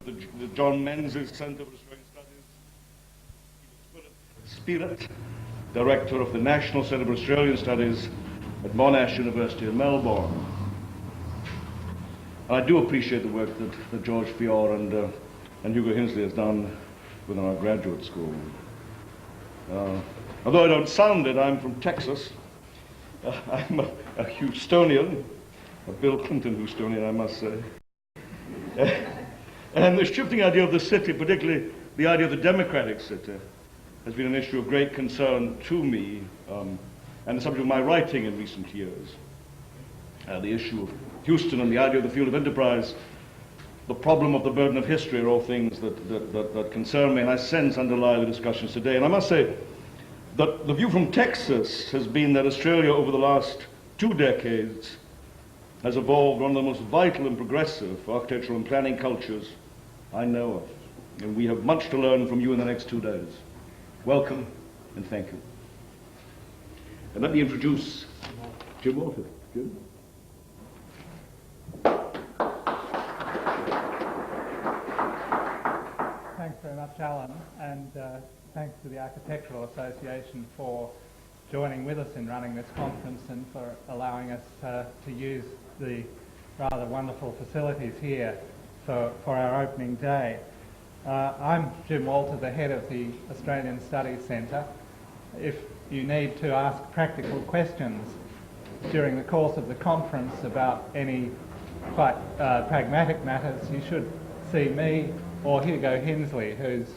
the John Menzies Centre for Australian Studies, Spirit, Director of the National Centre for Australian Studies at Monash University in Melbourne. And I do appreciate the work that George Fior and Hugo Hinsley has done within our graduate school. Although I don't sound it, I'm from Texas. I'm a Houstonian, a Bill Clinton Houstonian, I must say. And the shifting idea of the city, particularly the idea of the democratic city, has been an issue of great concern to me and the subject of my writing in recent years. The issue of Houston and the idea of the field of enterprise, the problem of the burden of history are all things that concern me and I sense underlie the discussions today. And I must say that the view from Texas has been that Australia over the last 2 decades has evolved one of the most vital and progressive architectural and planning cultures I know of. And we have much to learn from you in the next 2 days. Welcome and thank you. And let me introduce Jim Walter. Jim? Thanks very much, Alan, and thanks to the Architectural Association for joining with us in running this conference and for allowing us to use the rather wonderful facilities here for our opening day. I'm Jim Walter, the head of the Australian Studies Centre. If you need to ask practical questions during the course of the conference about any quite pragmatic matters, you should see me or Hugo Hinsley, who's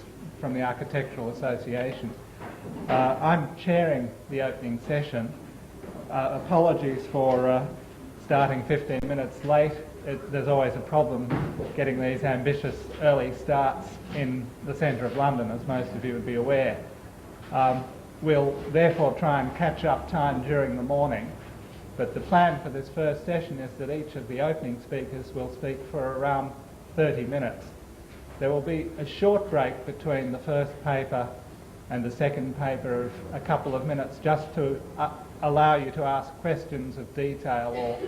from the Architectural Association. I'm chairing the opening session. Apologies for starting 15 minutes late. There's always a problem getting these ambitious early starts in the centre of London, as most of you would be aware. We'll therefore try and catch up time during the morning, but the plan for this first session is that each of the opening speakers will speak for around 30 minutes. There will be a short break between the first paper and the second paper of a couple of minutes just to allow you to ask questions of detail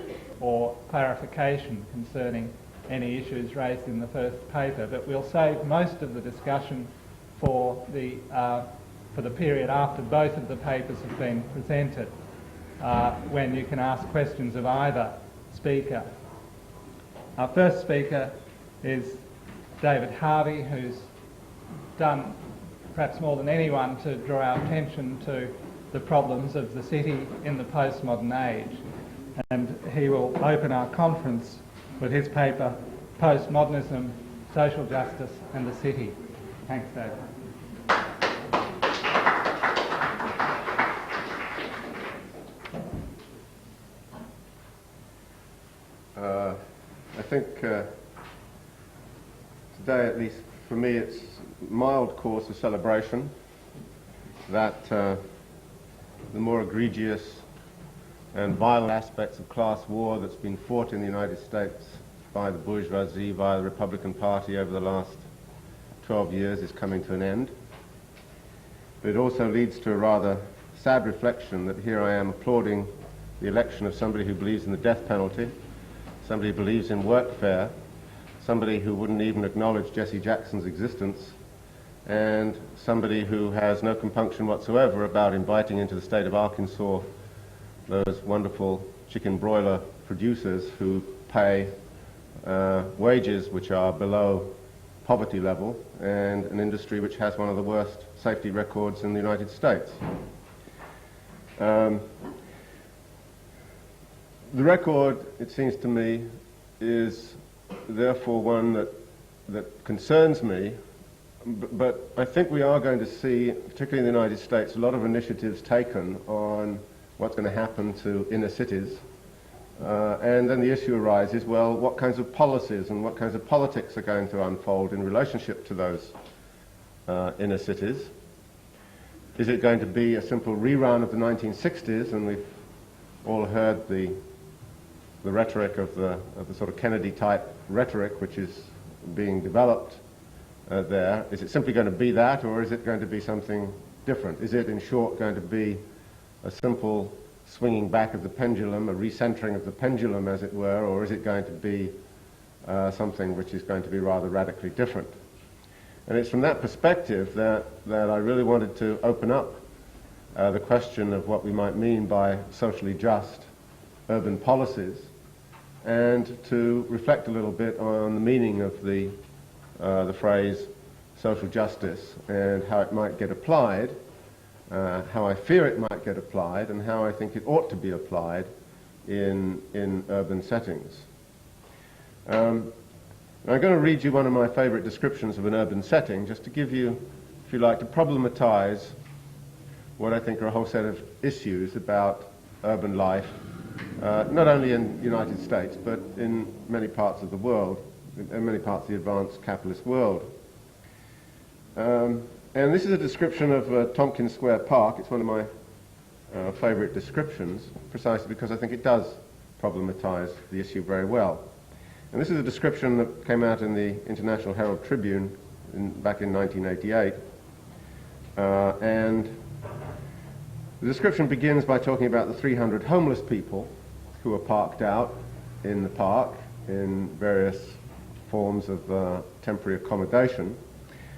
or clarification concerning any issues raised in the first paper, but we'll save most of the discussion for the period after both of the papers have been presented, when you can ask questions of either speaker. Our first speaker is David Harvey, who's done perhaps more than anyone to draw our attention to the problems of the city in the postmodern age. And he will open our conference with his paper, Postmodernism, Social Justice and the City. Thanks, David. I think today, at least for me, it's a mild cause of celebration that the more egregious and violent aspects of class war that's been fought in the United States by the bourgeoisie, by the Republican Party over the last 12 years is coming to an end. But it also leads to a rather sad reflection that here I am applauding the election of somebody who believes in the death penalty, somebody who believes in workfare, somebody who wouldn't even acknowledge Jesse Jackson's existence, and somebody who has no compunction whatsoever about inviting into the state of Arkansas those wonderful chicken broiler producers who pay wages which are below poverty level, and an industry which has one of the worst safety records in the United States. The record, it seems to me, is therefore one that concerns me, but I think we are going to see, particularly in the United States, a lot of initiatives taken on what's going to happen to inner cities. And then the issue arises, well, what kinds of policies and what kinds of politics are going to unfold in relationship to those inner cities? Is it going to be a simple rerun of the 1960s, and we've all heard the rhetoric of the sort of Kennedy-type rhetoric which is being developed there? Is it simply going to be that, or is it going to be something different? Is it, in short, going to be a simple swinging back of the pendulum, a recentering of the pendulum, as it were, or is it going to be something which is going to be rather radically different. And it's from that perspective that I really wanted to open up the question of what we might mean by socially just urban policies, and to reflect a little bit on the meaning of the phrase social justice and how it might get applied, how I fear it might get applied, and how I think it ought to be applied in urban settings. I'm going to read you one of my favorite descriptions of an urban setting, just to give you, if you like, to problematize what I think are a whole set of issues about urban life, not only in the United States, but in many parts of the world, in many parts of the advanced capitalist world. And this is a description of Tompkins Square Park. It's one of my favorite descriptions, precisely because I think it does problematize the issue very well. And this is a description that came out in the International Herald Tribune back in 1988. And the description begins by talking about the 300 homeless people who are parked out in the park in various forms of temporary accommodation.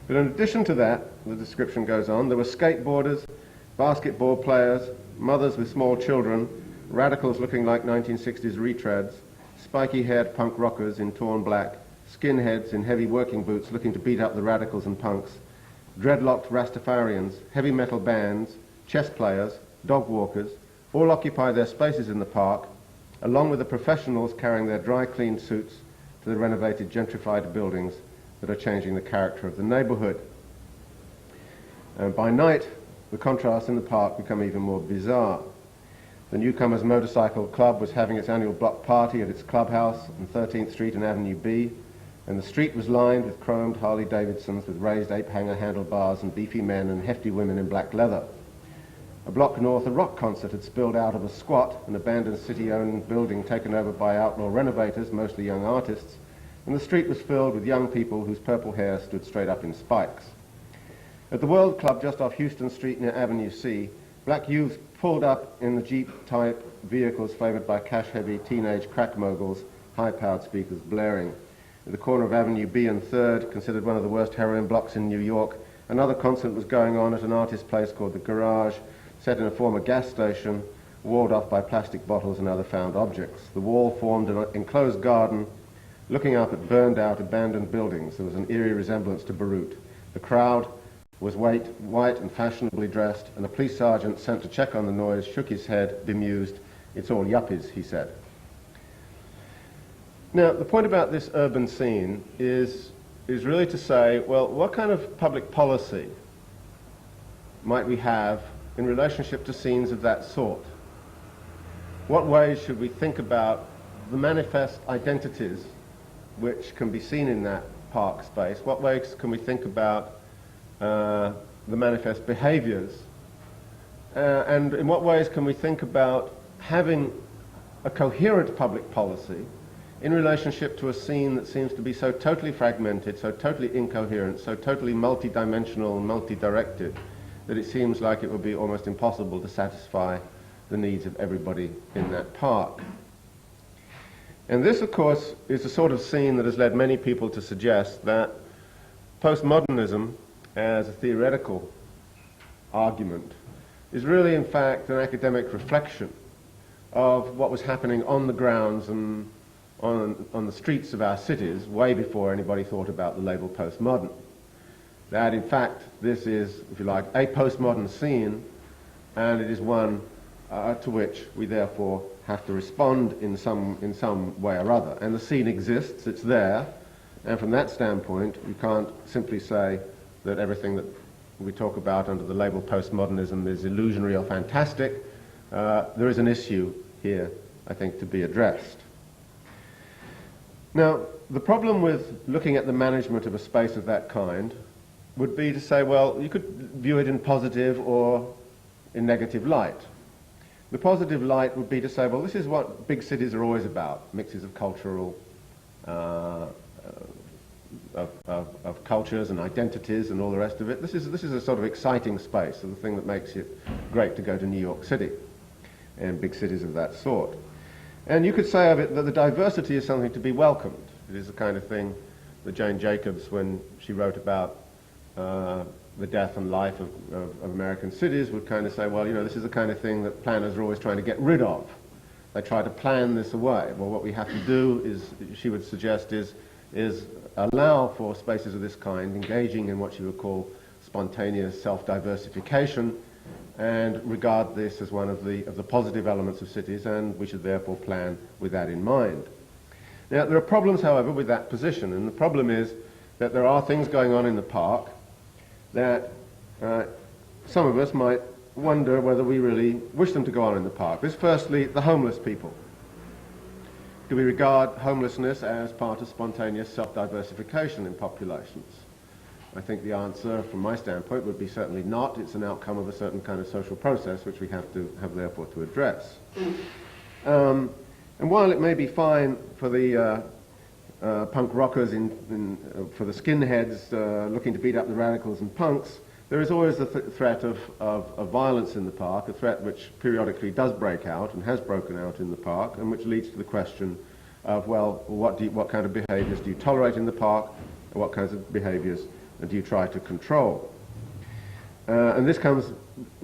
But in addition to that, the description goes on, there were skateboarders, basketball players, mothers with small children, radicals looking like 1960s retreads, spiky-haired punk rockers in torn black, skinheads in heavy working boots looking to beat up the radicals and punks, dreadlocked Rastafarians, heavy metal bands, chess players, dog walkers, all occupy their spaces in the park, along with the professionals carrying their dry-cleaned suits to the renovated gentrified buildings that are changing the character of the neighborhood. By night, the contrasts in the park become even more bizarre. The Newcomers Motorcycle Club was having its annual block party at its clubhouse on 13th Street and Avenue B, and the street was lined with chromed Harley-Davidsons with raised ape-hanger handlebars and beefy men and hefty women in black leather. A block north, a rock concert had spilled out of a squat, an abandoned city-owned building taken over by outlaw renovators, mostly young artists, and the street was filled with young people whose purple hair stood straight up in spikes. At the World Club just off Houston Street near Avenue C, black youths pulled up in the Jeep-type vehicles favoured by cash-heavy teenage crack moguls, high-powered speakers blaring. At the corner of Avenue B and 3rd, considered one of the worst heroin blocks in New York, another concert was going on at an artist place called The Garage, set in a former gas station, walled off by plastic bottles and other found objects. The wall formed an enclosed garden, looking up at burned-out, abandoned buildings. There was an eerie resemblance to Beirut. The crowd was white and fashionably dressed, and a police sergeant sent to check on the noise shook his head, bemused. "It's all yuppies," he said. Now, the point about this urban scene is really to say, well, what kind of public policy might we have in relationship to scenes of that sort? What ways should we think about the manifest identities which can be seen in that park space? What ways can we think about the manifest behaviors? And in what ways can we think about having a coherent public policy in relationship to a scene that seems to be so totally fragmented, so totally incoherent, so totally multi-dimensional and multi-directed, that it seems like it would be almost impossible to satisfy the needs of everybody in that park. And this, of course, is the sort of scene that has led many people to suggest that postmodernism, as a theoretical argument, is really, in fact, an academic reflection of what was happening on the grounds and on the streets of our cities way before anybody thought about the label postmodern. That, in fact, this is, if you like, a postmodern scene, and it is one to which we therefore have to respond in some way or other. And the scene exists, it's there, and from that standpoint, you can't simply say that everything that we talk about under the label postmodernism is illusionary or fantastic. There is an issue here, I think, to be addressed. Now, the problem with looking at the management of a space of that kind would be to say, well, you could view it in positive or in negative light. The positive light would be to say, well, this is what big cities are always about, mixes of cultural, of cultures and identities and all the rest of it. This is a sort of exciting space, and the thing that makes it great to go to New York City and big cities of that sort. And you could say of it that the diversity is something to be welcomed. It is the kind of thing that Jane Jacobs, when she wrote about the death and life of American cities, would kind of say, well, you know, this is the kind of thing that planners are always trying to get rid of. They try to plan this away. Well, what we have to do is, she would suggest, is allow for spaces of this kind, engaging in what she would call spontaneous self-diversification, and regard this as one of the positive elements of cities, and we should therefore plan with that in mind. Now, there are problems, however, with that position, and the problem is that there are things going on in the park that some of us might wonder whether we really wish them to go on in the park. There's firstly the homeless people. Do we regard homelessness as part of spontaneous self-diversification in populations? I think the answer, from my standpoint, would be certainly not. It's an outcome of a certain kind of social process which we have therefore to address. And while it may be fine for the punk rockers, for the skinheads looking to beat up the radicals and punks, there is always the threat of violence in the park, a threat which periodically does break out and has broken out in the park, and which leads to the question of, well, what kind of behaviours do you tolerate in the park, and what kinds of behaviours do you try to control? And this comes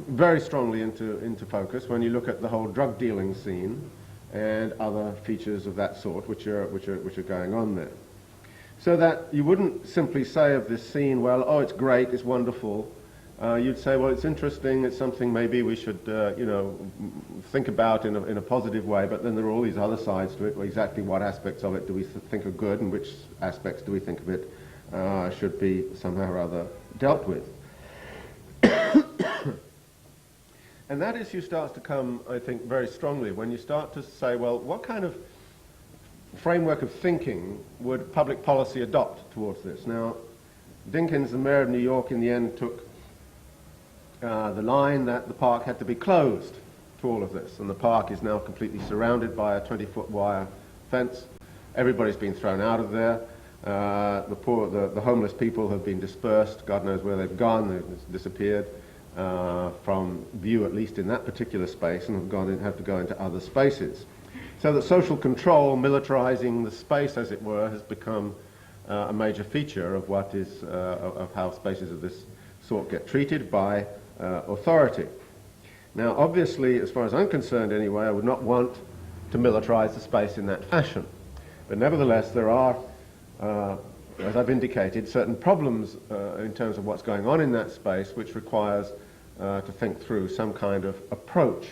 very strongly into focus when you look at the whole drug dealing scene and other features of that sort which are going on there. So that you wouldn't simply say of this scene, well, oh, it's great, it's wonderful. You'd say, well, it's interesting, it's something maybe we should, think about in a positive way, but then there are all these other sides to it. Well, exactly what aspects of it do we think are good, and which aspects do we think of it should be somehow or other dealt with? And that issue starts to come, I think, very strongly when you start to say, well, what kind of framework of thinking would public policy adopt towards this? Now, Dinkins, the mayor of New York, in the end took the line that the park had to be closed to all of this, and the park is now completely surrounded by a 20-foot wire fence. Everybody's been thrown out of there. The homeless people have been dispersed. God knows where they've gone. They've disappeared from view, at least in that particular space, and have to go into other spaces. So that social control, militarizing the space, as it were, has become a major feature of what is of how spaces of this sort get treated by authority. Now, obviously, as far as I'm concerned anyway, I would not want to militarize the space in that fashion. But nevertheless, there are, as I've indicated, certain problems in terms of what's going on in that space, which requires to think through some kind of approach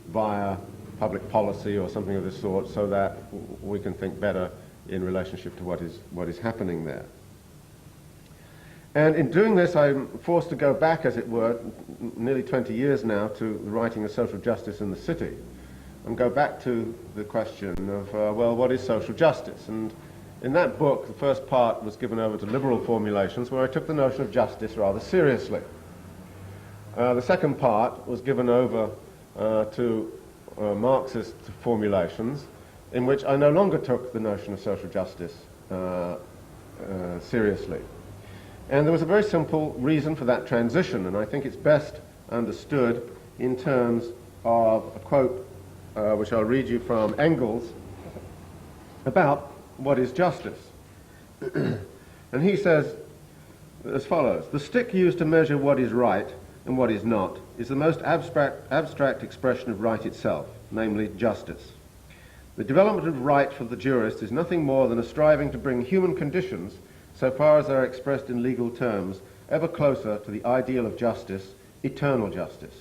via public policy or something of this sort, so that we can think better in relationship to what is happening there. And in doing this, I'm forced to go back, as it were, nearly 20 years now, to the writing of Social Justice in the City, and go back to the question of, well, what is social justice? And in that book, the first part was given over to liberal formulations, where I took the notion of justice rather seriously. The second part was given over to Marxist formulations, in which I no longer took the notion of social justice seriously. And there was a very simple reason for that transition, and I think it's best understood in terms of a quote which I'll read you from Engels about what is justice. And he says as follows: "The stick used to measure what is right and what is not is the most abstract expression of right itself, namely justice. The development of right for the jurist is nothing more than a striving to bring human conditions, so far as they are expressed in legal terms, ever closer to the ideal of justice, eternal justice.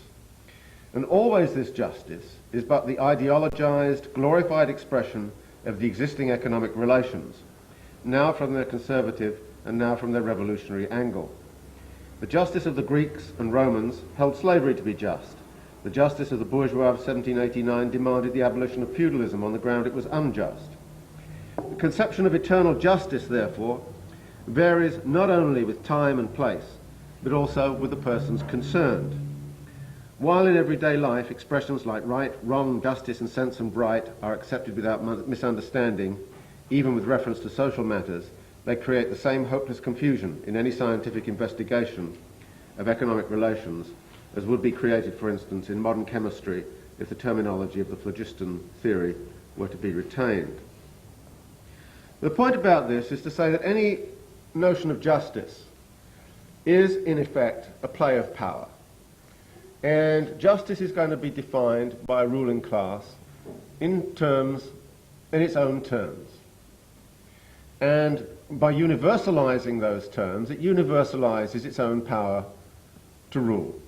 And always this justice is but the ideologized, glorified expression of the existing economic relations, now from their conservative and now from their revolutionary angle. The justice of the Greeks and Romans held slavery to be just. The justice of the bourgeois of 1789 demanded the abolition of feudalism on the ground it was unjust. The conception of eternal justice, therefore, varies not only with time and place, but also with the persons concerned. While in everyday life expressions like right, wrong, justice, and sense and right are accepted without misunderstanding, even with reference to social matters, they create the same hopeless confusion in any scientific investigation of economic relations as would be created, for instance, in modern chemistry if the terminology of the phlogiston theory were to be retained. The point about this is to say that any notion of justice is, in effect, a play of power. And justice is going to be defined by a ruling class in its own terms. And by universalizing those terms, it universalizes its own power to rule.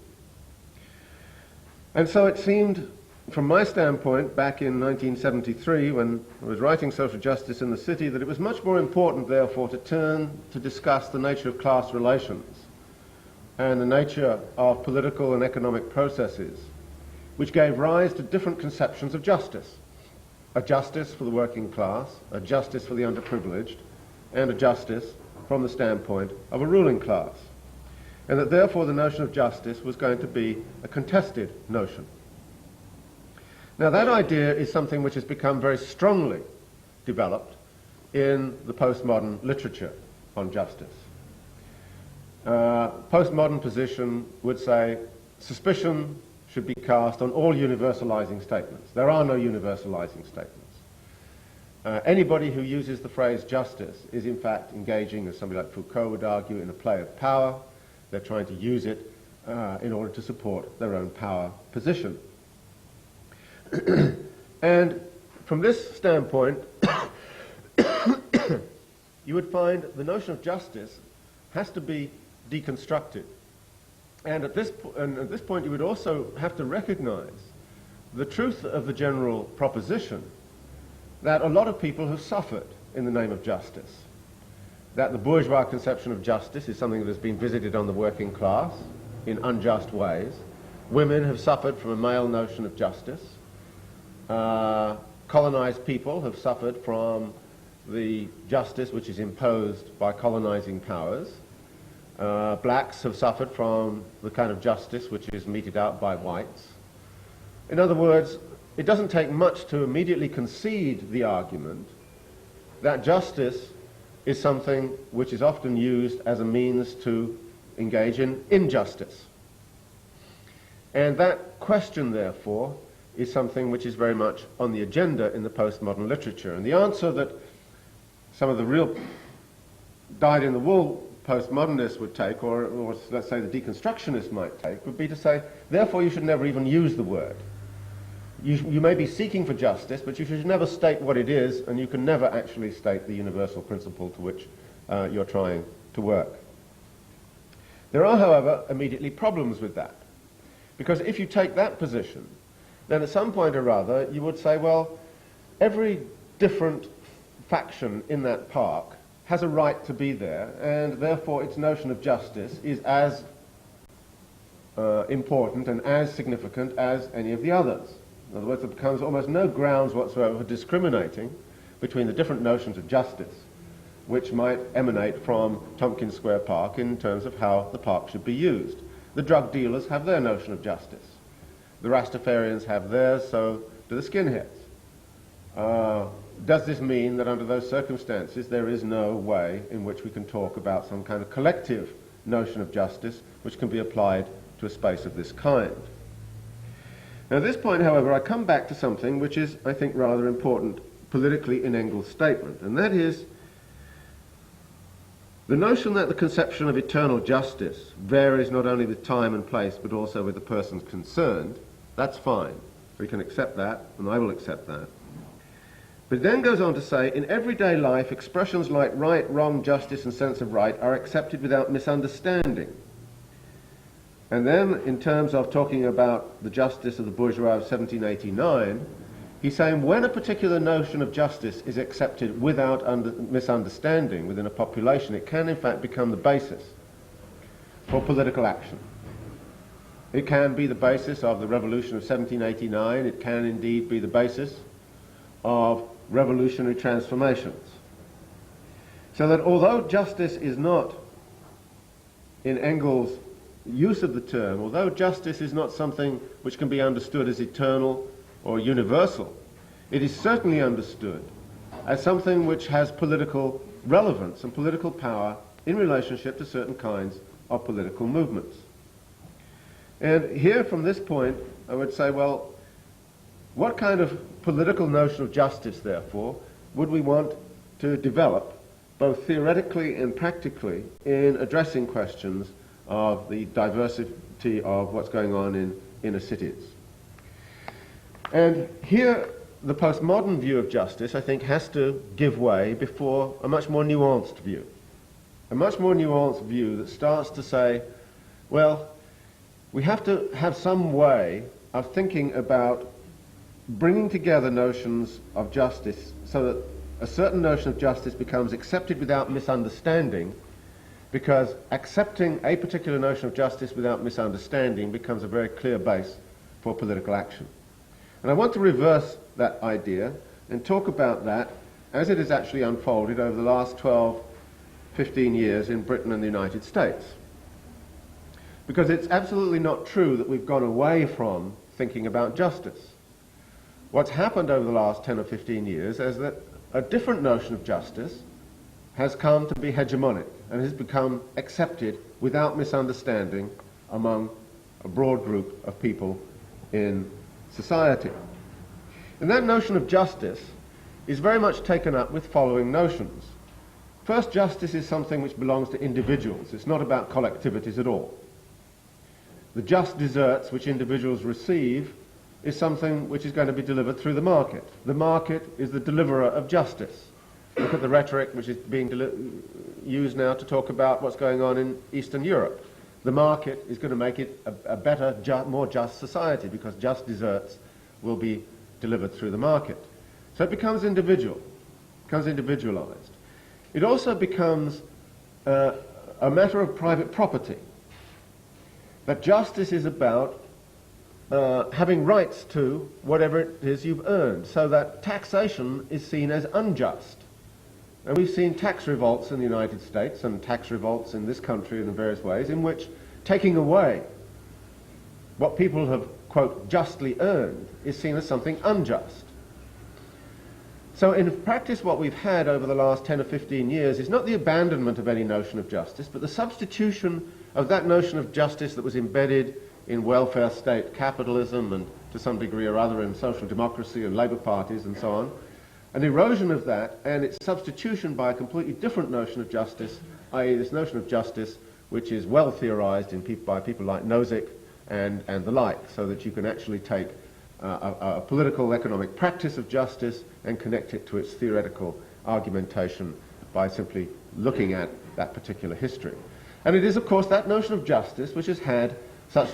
And so it seemed, from my standpoint, back in 1973, when I was writing Social Justice in the City, that it was much more important, therefore, to turn to discuss the nature of class relations and the nature of political and economic processes, which gave rise to different conceptions of justice. A justice for the working class, a justice for the underprivileged, and a justice from the standpoint of a ruling class. And that therefore the notion of justice was going to be a contested notion. Now that idea is something which has become very strongly developed in the postmodern literature on justice. Postmodern position would say suspicion should be cast on all universalizing statements. There are no universalizing statements. Anybody who uses the phrase justice is in fact engaging, as somebody like Foucault would argue, in a play of power. They're trying to use it in order to support their own power position. And from this standpoint, you would find the notion of justice has to be deconstructed. And at this point, you would also have to recognize the truth of the general proposition that a lot of people have suffered in the name of justice. That the bourgeois conception of justice is something that has been visited on the working class in unjust ways. Women have suffered from a male notion of justice. Colonized people have suffered from the justice which is imposed by colonizing powers. Blacks have suffered from the kind of justice which is meted out by whites. In other words, it doesn't take much to immediately concede the argument that justice is something which is often used as a means to engage in injustice. And that question, therefore, is something which is very much on the agenda in the postmodern literature. And the answer that some of the real dyed-in-the-wool postmodernists would take, or let's say the deconstructionists might take, would be to say, therefore you should never even use the word. You may be seeking for justice, but you should never state what it is, and you can never actually state the universal principle to which you're trying to work. There are, however, immediately problems with that. Because if you take that position, then at some point or other you would say, well, every different faction in that park has a right to be there, and therefore its notion of justice is as important and as significant as any of the others. In other words, there becomes almost no grounds whatsoever for discriminating between the different notions of justice which might emanate from Tompkins Square Park in terms of how the park should be used. The drug dealers have their notion of justice. The Rastafarians have theirs, so do the skinheads. Does this mean that under those circumstances there is no way in which we can talk about some kind of collective notion of justice which can be applied to a space of this kind? Now at this point, however, I come back to something which is, I think, rather important politically in Engels' statement, and that is the notion that the conception of eternal justice varies not only with time and place but also with the persons concerned. That's fine. We can accept that, and I will accept that. But it then goes on to say, in everyday life, expressions like right, wrong, justice, and sense of right are accepted without misunderstanding. And then, in terms of talking about the justice of the bourgeois of 1789, he's saying when a particular notion of justice is accepted without misunderstanding within a population, it can in fact become the basis for political action. It can be the basis of the revolution of 1789. It can indeed be the basis of revolutionary transformations. So that although justice is not, in Engels' use of the term, although justice is not something which can be understood as eternal or universal, it is certainly understood as something which has political relevance and political power in relationship to certain kinds of political movements. And here, from this point, I would say, well, what kind of political notion of justice, therefore, would we want to develop, both theoretically and practically, in addressing questions of the diversity of what's going on in inner cities. And here, the postmodern view of justice, I think, has to give way before a much more nuanced view. A much more nuanced view that starts to say, well, we have to have some way of thinking about bringing together notions of justice so that a certain notion of justice becomes accepted without misunderstanding, because accepting a particular notion of justice without misunderstanding becomes a very clear base for political action. And I want to reverse that idea and talk about that as it has actually unfolded over the last 12, 15 years in Britain and the United States. Because it's absolutely not true that we've gone away from thinking about justice. What's happened over the last 10 or 15 years is that a different notion of justice has come to be hegemonic and has become accepted without misunderstanding among a broad group of people in society. And that notion of justice is very much taken up with following notions. First, justice is something which belongs to individuals. It's not about collectivities at all. The just deserts which individuals receive is something which is going to be delivered through the market. The market is the deliverer of justice. Look at the rhetoric which is being used now to talk about what's going on in Eastern Europe. The market is going to make it a better, more just society, because just deserts will be delivered through the market. So it becomes individual, becomes individualized. It also becomes a matter of private property. That justice is about having rights to whatever it is you've earned, so that taxation is seen as unjust. And we've seen tax revolts in the United States and tax revolts in this country in various ways, in which taking away what people have, quote, justly earned is seen as something unjust. So in practice what we've had over the last 10 or 15 years is not the abandonment of any notion of justice, but the substitution of that notion of justice that was embedded in welfare state capitalism and to some degree or other in social democracy and labour parties and so on, an erosion of that and its substitution by a completely different notion of justice, i.e. this notion of justice which is well theorised by people like Nozick and the like, so that you can actually take a political economic practice of justice and connect it to its theoretical argumentation by simply looking at that particular history. And it is, of course, that notion of justice which has had such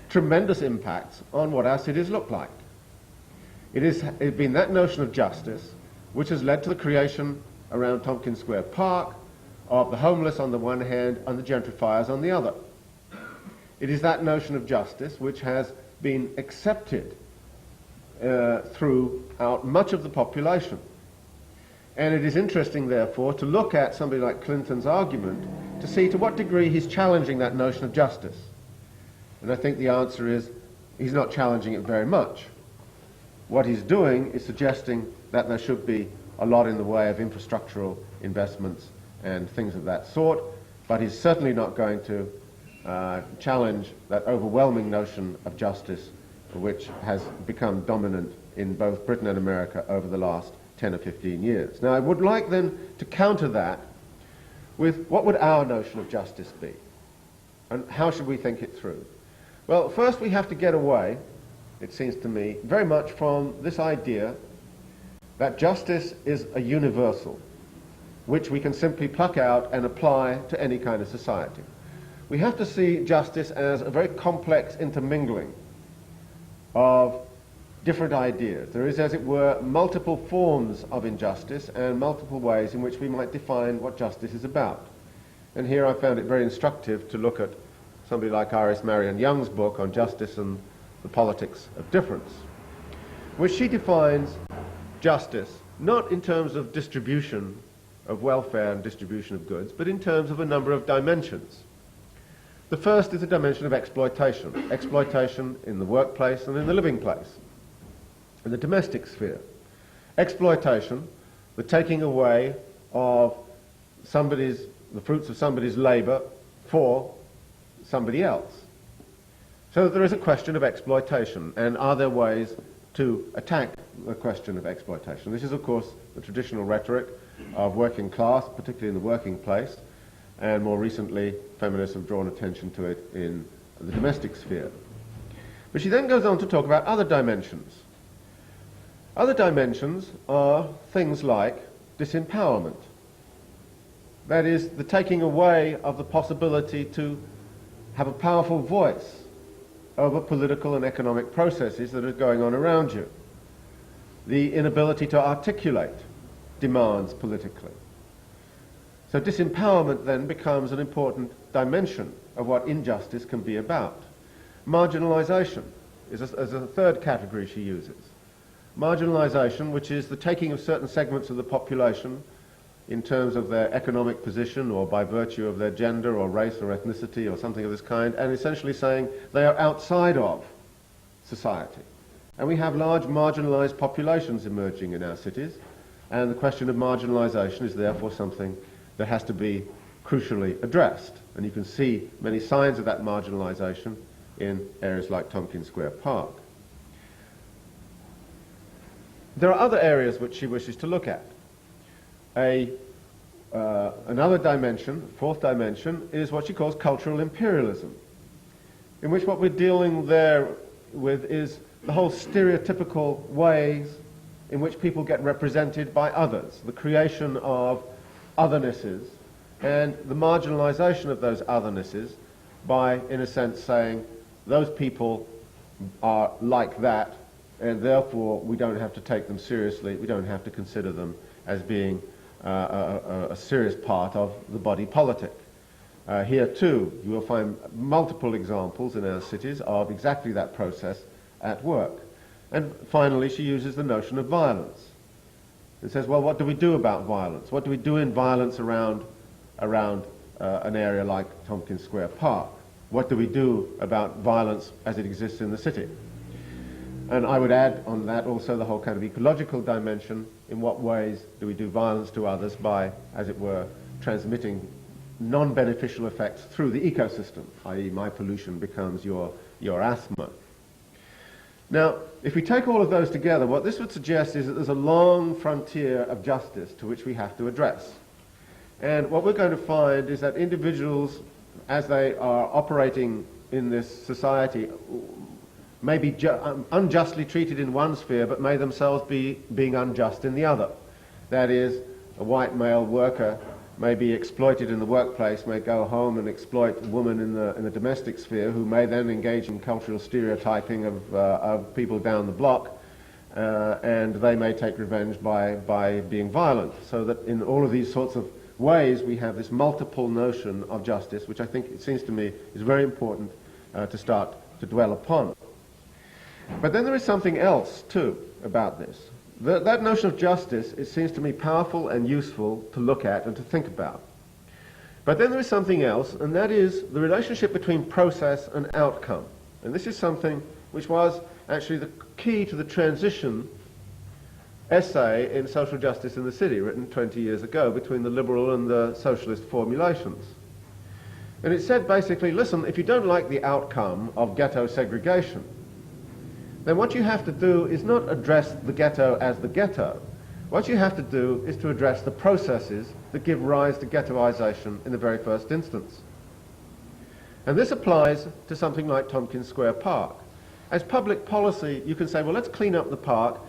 tremendous impacts on what our cities look like. It's been that notion of justice which has led to the creation around Tompkins Square Park of the homeless on the one hand and the gentrifiers on the other. It is that notion of justice which has been accepted throughout much of the population. And it is interesting, therefore, to look at somebody like Clinton's argument to see to what degree he's challenging that notion of justice. And I think the answer is he's not challenging it very much. What he's doing is suggesting that there should be a lot in the way of infrastructural investments and things of that sort, but he's certainly not going to challenge that overwhelming notion of justice which has become dominant in both Britain and America over the last 10 or 15 years. Now, I would like then to counter that with what would our notion of justice be? And how should we think it through? Well, first we have to get away, it seems to me, very much from this idea that justice is a universal, which we can simply pluck out and apply to any kind of society. We have to see justice as a very complex intermingling of different ideas. There is, as it were, multiple forms of injustice and multiple ways in which we might define what justice is about. And here I found it very instructive to look at somebody like Iris Marion Young's book on justice and the politics of difference, which she defines justice not in terms of distribution of welfare and distribution of goods, but in terms of a number of dimensions. The first is the dimension of exploitation. Exploitation in the workplace and in the living place, in the domestic sphere. Exploitation, the taking away of the fruits of somebody's labour for somebody else. So there is a question of exploitation, and are there ways to attack the question of exploitation? This is, of course, the traditional rhetoric of working class, particularly in the working place, and more recently, feminists have drawn attention to it in the domestic sphere. But she then goes on to talk about other dimensions. Other dimensions are things like disempowerment. That is, the taking away of the possibility to have a powerful voice over political and economic processes that are going on around you. The inability to articulate demands politically. So disempowerment then becomes an important dimension of what injustice can be about. Marginalisation is a third category she uses. Marginalisation, which is the taking of certain segments of the population in terms of their economic position or by virtue of their gender or race or ethnicity or something of this kind, and essentially saying they are outside of society. And we have large marginalised populations emerging in our cities, and the question of marginalisation is therefore something that has to be crucially addressed. And you can see many signs of that marginalisation in areas like Tompkins Square Park. There are other areas which she wishes to look at. Another dimension, fourth dimension, is what she calls cultural imperialism, in which what we're dealing there with is the whole stereotypical ways in which people get represented by others, the creation of othernesses and the marginalisation of those othernesses by, in a sense, saying those people are like that and therefore we don't have to take them seriously, we don't have to consider them as being a serious part of the body politic. Here too you will find multiple examples in our cities of exactly that process at work. And finally she uses the notion of violence. It says, well, what do we do about violence? What do we do in violence around an area like Tompkins Square Park? What do we do about violence as it exists in the city? And I would add on that also the whole kind of ecological dimension. In what ways do we do violence to others by, as it were, transmitting non-beneficial effects through the ecosystem, i.e. my pollution becomes your asthma. Now, if we take all of those together, what this would suggest is that there's a long frontier of justice to which we have to address. And what we're going to find is that individuals, as they are operating in this society, may be unjustly treated in one sphere, but may themselves be being unjust in the other. That is, a white male worker may be exploited in the workplace, may go home and exploit a woman in the domestic sphere, who may then engage in cultural stereotyping of people down the block, and they may take revenge by being violent. So that in all of these sorts of ways we have this multiple notion of justice, which I think, it seems to me, is very important to start to dwell upon. But then there is something else too about this. That notion of justice, it seems to me powerful and useful to look at and to think about. But then there is something else, and that is the relationship between process and outcome. And this is something which was actually the key to the transition essay in Social Justice in the City, written 20 years ago, between the liberal and the socialist formulations. And it said basically, listen, if you don't like the outcome of ghetto segregation, then what you have to do is not address the ghetto as the ghetto. What you have to do is to address the processes that give rise to ghettoization in the very first instance. And this applies to something like Tompkins Square Park. As public policy, you can say, well, let's clean up the park,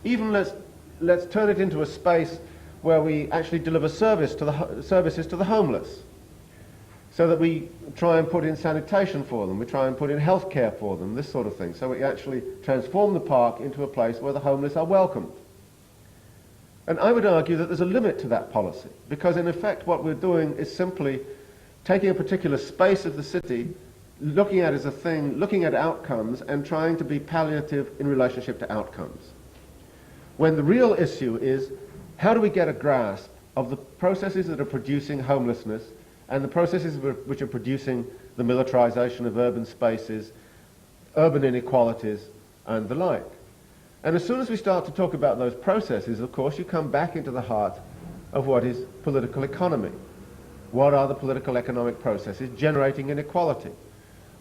even let's turn it into a space where we actually deliver services to the homeless, so that we try and put in sanitation for them, we try and put in health care for them, this sort of thing. So we actually transform the park into a place where the homeless are welcomed. And I would argue that there's a limit to that policy, because in effect what we're doing is simply taking a particular space of the city, looking at it as a thing, looking at outcomes, and trying to be palliative in relationship to outcomes. When the real issue is, how do we get a grasp of the processes that are producing homelessness and the processes which are producing the militarization of urban spaces, urban inequalities, and the like. And as soon as we start to talk about those processes, of course, you come back into the heart of what is political economy. What are the political economic processes generating inequality?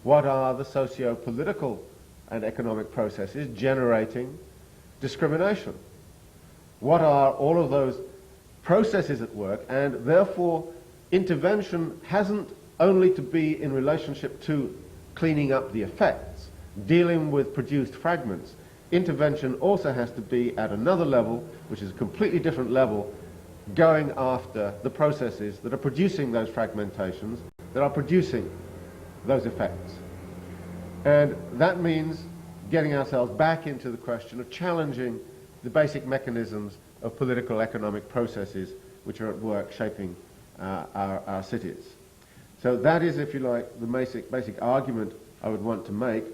What are the socio-political and economic processes generating discrimination? What are all of those processes at work, and therefore intervention hasn't only to be in relationship to cleaning up the effects, dealing with produced fragments. Intervention also has to be at another level, which is a completely different level, going after the processes that are producing those fragmentations, that are producing those effects. And that means getting ourselves back into the question of challenging the basic mechanisms of political economic processes which are at work shaping our cities. So that is, if you like, the basic argument I would want to make,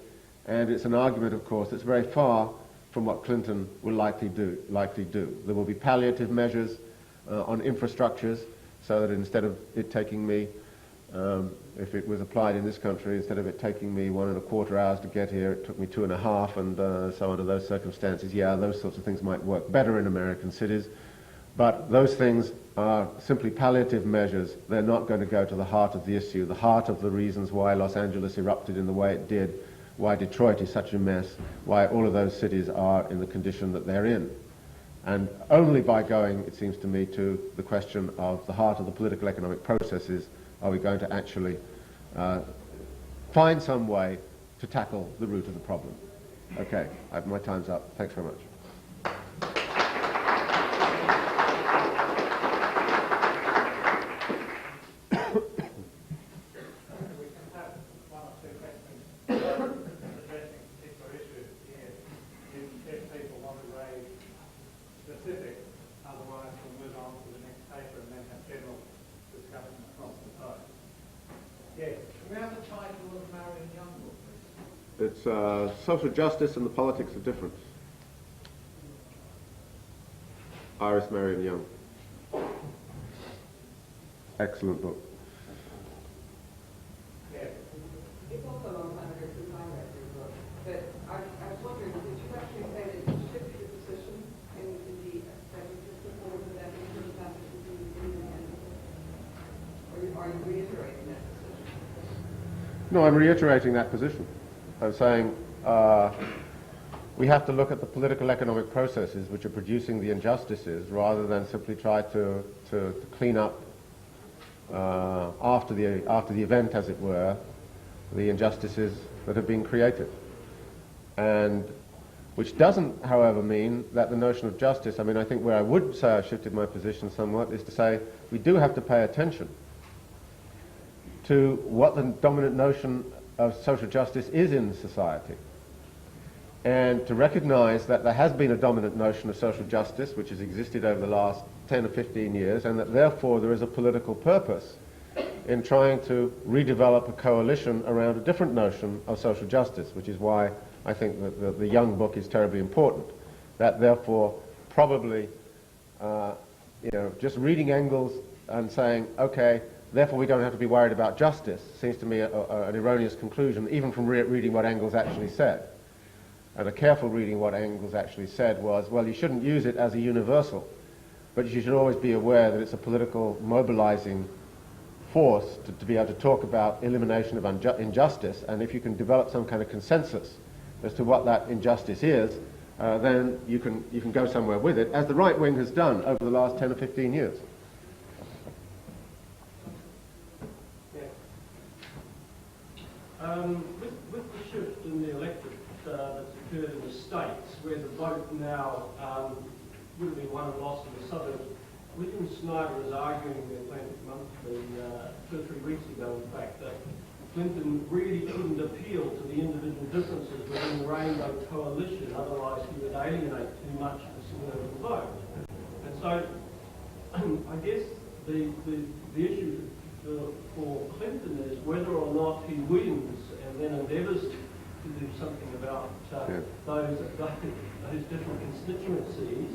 and it's an argument, of course, that's very far from what Clinton will likely do. There will be palliative measures on infrastructures, so that instead of it taking me, if it was applied in this country, instead of it taking me 1.25 hours to get here, it took me 2.5, and so under those circumstances, yeah, those sorts of things might work better in American cities. But those things are simply palliative measures. They're not going to go to the heart of the issue, the heart of the reasons why Los Angeles erupted in the way it did, why Detroit is such a mess, why all of those cities are in the condition that they're in. And only by going, it seems to me, to the question of the heart of the political economic processes are we going to actually find some way to tackle the root of the problem. Okay, my time's up. Thanks very much. It's Social Justice and the Politics of Difference. Iris Marion Young. Excellent book. Yes. It's also a long time ago since I read your book, but I was wondering, did you actually say that you shifted your position in the federal system, or was that in terms of independence? Or are you reiterating that position? No, I'm reiterating that position. I'm saying we have to look at the political economic processes which are producing the injustices rather than simply try to clean up after the event, as it were, the injustices that have been created. And which doesn't, however, mean that the notion of justice, I mean, I think where I would say I shifted my position somewhat is to say we do have to pay attention to what the dominant notion of social justice is in society, and to recognize that there has been a dominant notion of social justice which has existed over the last 10 or 15 years, and that therefore there is a political purpose in trying to redevelop a coalition around a different notion of social justice, which is why I think that the Young book is terribly important. That therefore probably, just reading Engels and saying, okay, therefore we don't have to be worried about justice, seems to me an erroneous conclusion, even from reading what Engels actually said. And a careful reading what Engels actually said was, well, you shouldn't use it as a universal, but you should always be aware that it's a political mobilizing force to be able to talk about elimination of injustice, and if you can develop some kind of consensus as to what that injustice is, then you can go somewhere with it, as the right wing has done over the last 10 or 15 years. With the shift in the electorate that's occurred in the States, where the vote now would have been won and lost in the suburbs, William Snyder is arguing in the Atlantic Monthly 2 or 3 weeks ago, in fact, that Clinton really couldn't appeal to the individual differences within the Rainbow Coalition, otherwise he would alienate too much of the suburban vote. And so, I guess the issue for Clinton is whether or not he wins and then endeavours to do something about those different constituencies,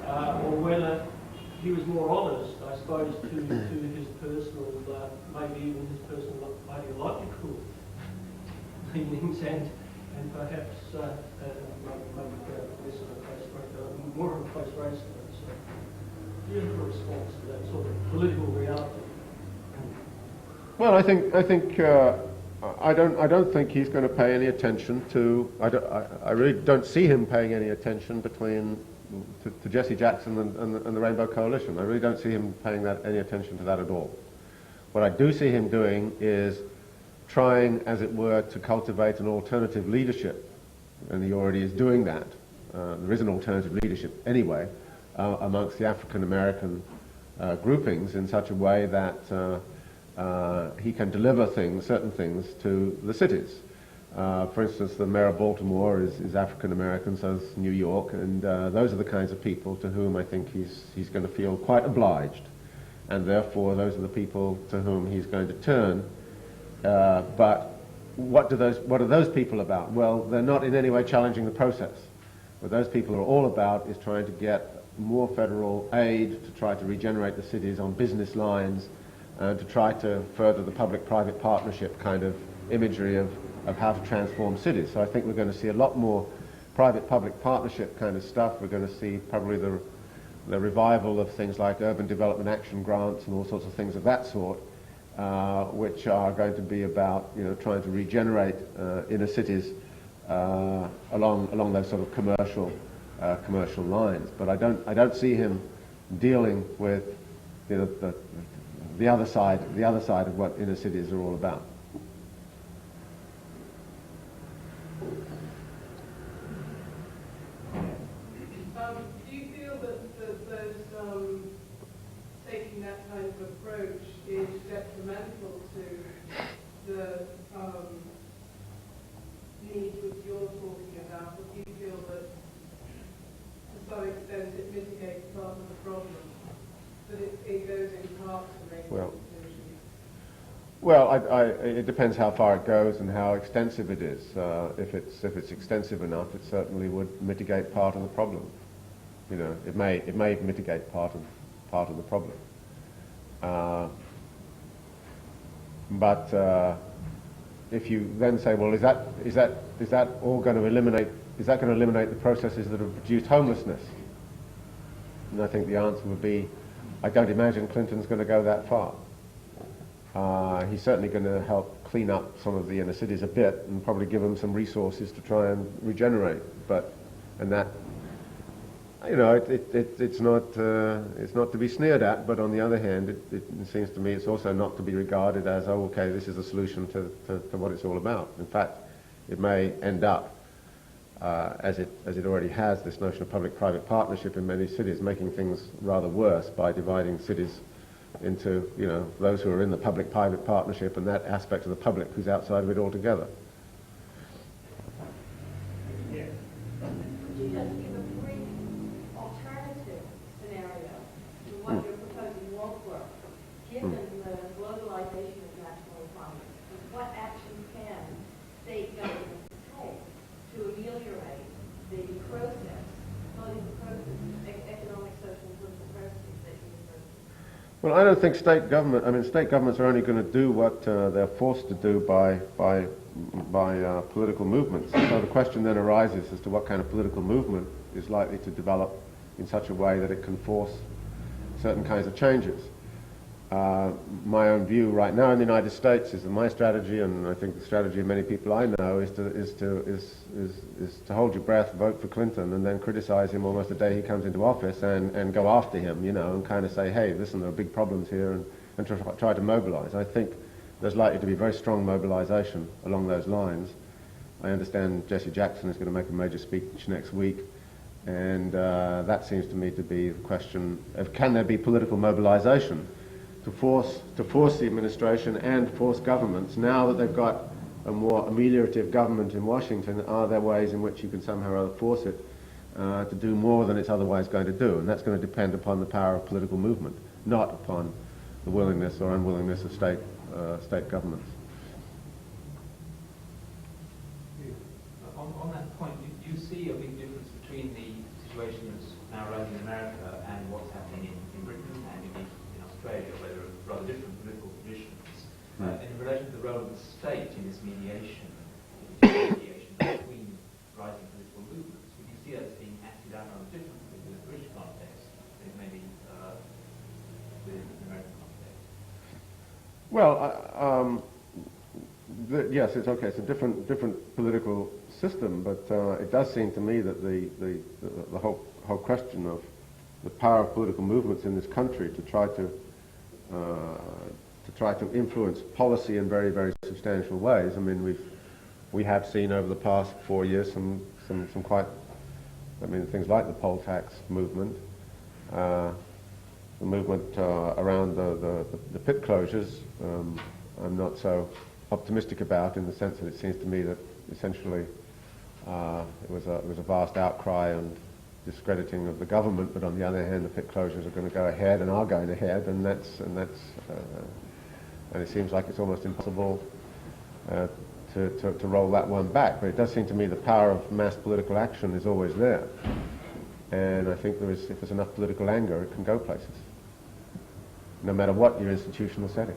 or whether he was more honest, I suppose, to his personal, maybe even his personal ideological leanings, and perhaps less of a close race, more of a close race to it. So, do you have a response to that sort of political reality? Well, I don't think he's going to pay any attention to. I really don't see him paying any attention between to Jesse Jackson and the Rainbow Coalition. I really don't see him paying any attention to that at all. What I do see him doing is trying, as it were, to cultivate an alternative leadership, and he already is doing that. There is an alternative leadership anyway amongst the African American groupings in such a way that he can deliver certain things to the cities. For instance, the mayor of Baltimore is African American, so is New York, and those are the kinds of people to whom I think he's going to feel quite obliged, and therefore those are the people to whom he's going to turn. But what are those people about? Well, they're not in any way challenging the process. What those people are all about is trying to get more federal aid to try to regenerate the cities on business lines, and to try to further the public-private partnership kind of imagery of how to transform cities. So I think we're going to see a lot more private-public partnership kind of stuff. We're going to see probably the revival of things like urban development action grants and all sorts of things of that sort, which are going to be about, you know, trying to regenerate inner cities along those sort of commercial lines. But I don't see him dealing with, you know, the other side of what inner cities are all about. Do you feel that those taking that kind of approach is detrimental to the needs which you're talking about, or do you feel that to some extent it mitigates part of the problem, that it goes in parts to make Well, the solution? Well, it depends how far it goes and how extensive it is. If it's extensive enough, it certainly would mitigate part of the problem. You know, it may mitigate part of the problem. But if you then say, well, is that all going to eliminate? Is that going to eliminate the processes that have produced homelessness? And I think the answer would be, I don't imagine Clinton's going to go that far. He's certainly going to help clean up some of the inner cities a bit and probably give them some resources to try and regenerate. And that, you know, it's not to be sneered at. But on the other hand, it seems to me it's also not to be regarded as, oh, okay, this is a solution to what it's all about. In fact, it may end up, as it already has, this notion of public-private partnership in many cities, making things rather worse by dividing cities into, you know, those who are in the public-private partnership and that aspect of the public who's outside of it altogether. Yes. Could you just give a brief alternative scenario to what you're proposing won't work, given the globalization of national economies? What action can state governments take to ameliorate the process, not even the process, economic, social, and political processes that you refer to? Well, I don't think state governments are only going to do what they're forced to do by political movements. So the question then arises as to what kind of political movement is likely to develop in such a way that it can force certain kinds of changes. My own view right now in the United States is that my strategy, and I think the strategy of many people I know, is to hold your breath, vote for Clinton, and then criticize him almost the day he comes into office, and go after him, you know, and kind of say, hey, listen, there are big problems here, and try to mobilize. I think there's likely to be very strong mobilization along those lines. I understand Jesse Jackson is going to make a major speech next week, and that seems to me to be the question of, can there be political mobilization to force the administration and force governments, now that they've got a more ameliorative government in Washington, are there ways in which you can somehow or other force it to do more than it's otherwise going to do? And that's going to depend upon the power of political movement, not upon the willingness or unwillingness of state governments. On that point, do you see a big difference between the situation that's now rising in America and what's happening in Britain and indeed in Australia, where there are rather different political traditions, in relation to the role of the state in this mediation between rising political movements? Would you see that as being acted out on differently with the British context than it may be within the American context? Well, yes, it's okay. It's a different political system, but it does seem to me that the whole question of the power of political movements in this country to try to influence policy in very, very substantial ways. I mean, we have seen over the past 4 years some quite, I mean, things like the poll tax movement, the movement around the pit closures. I'm not so optimistic about, in the sense that it seems to me that essentially it was a vast outcry and discrediting of the government, but on the other hand, the pit closures are going to go ahead and are going ahead, and it seems like it's almost impossible to roll that one back. But it does seem to me the power of mass political action is always there, and I think if there's enough political anger, it can go places, no matter what your institutional setting.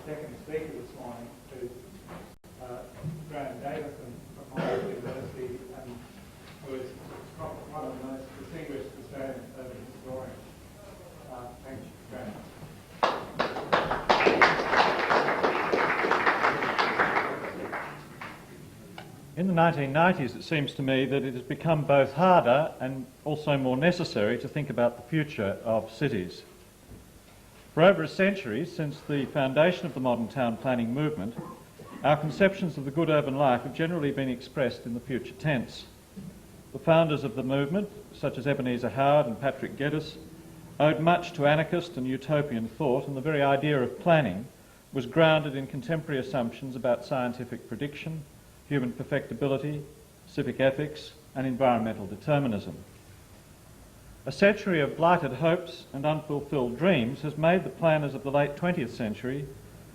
Second speaker this morning, who's Graham Davison from Monash University, and who is one of the most distinguished Australian urban historians. Thank you, Graham. In the 1990s, it seems to me that it has become both harder and also more necessary to think about the future of cities. For over a century, since the foundation of the modern town planning movement, our conceptions of the good urban life have generally been expressed in the future tense. The founders of the movement, such as Ebenezer Howard and Patrick Geddes, owed much to anarchist and utopian thought, and the very idea of planning was grounded in contemporary assumptions about scientific prediction, human perfectibility, civic ethics, and environmental determinism. A century of blighted hopes and unfulfilled dreams has made the planners of the late 20th century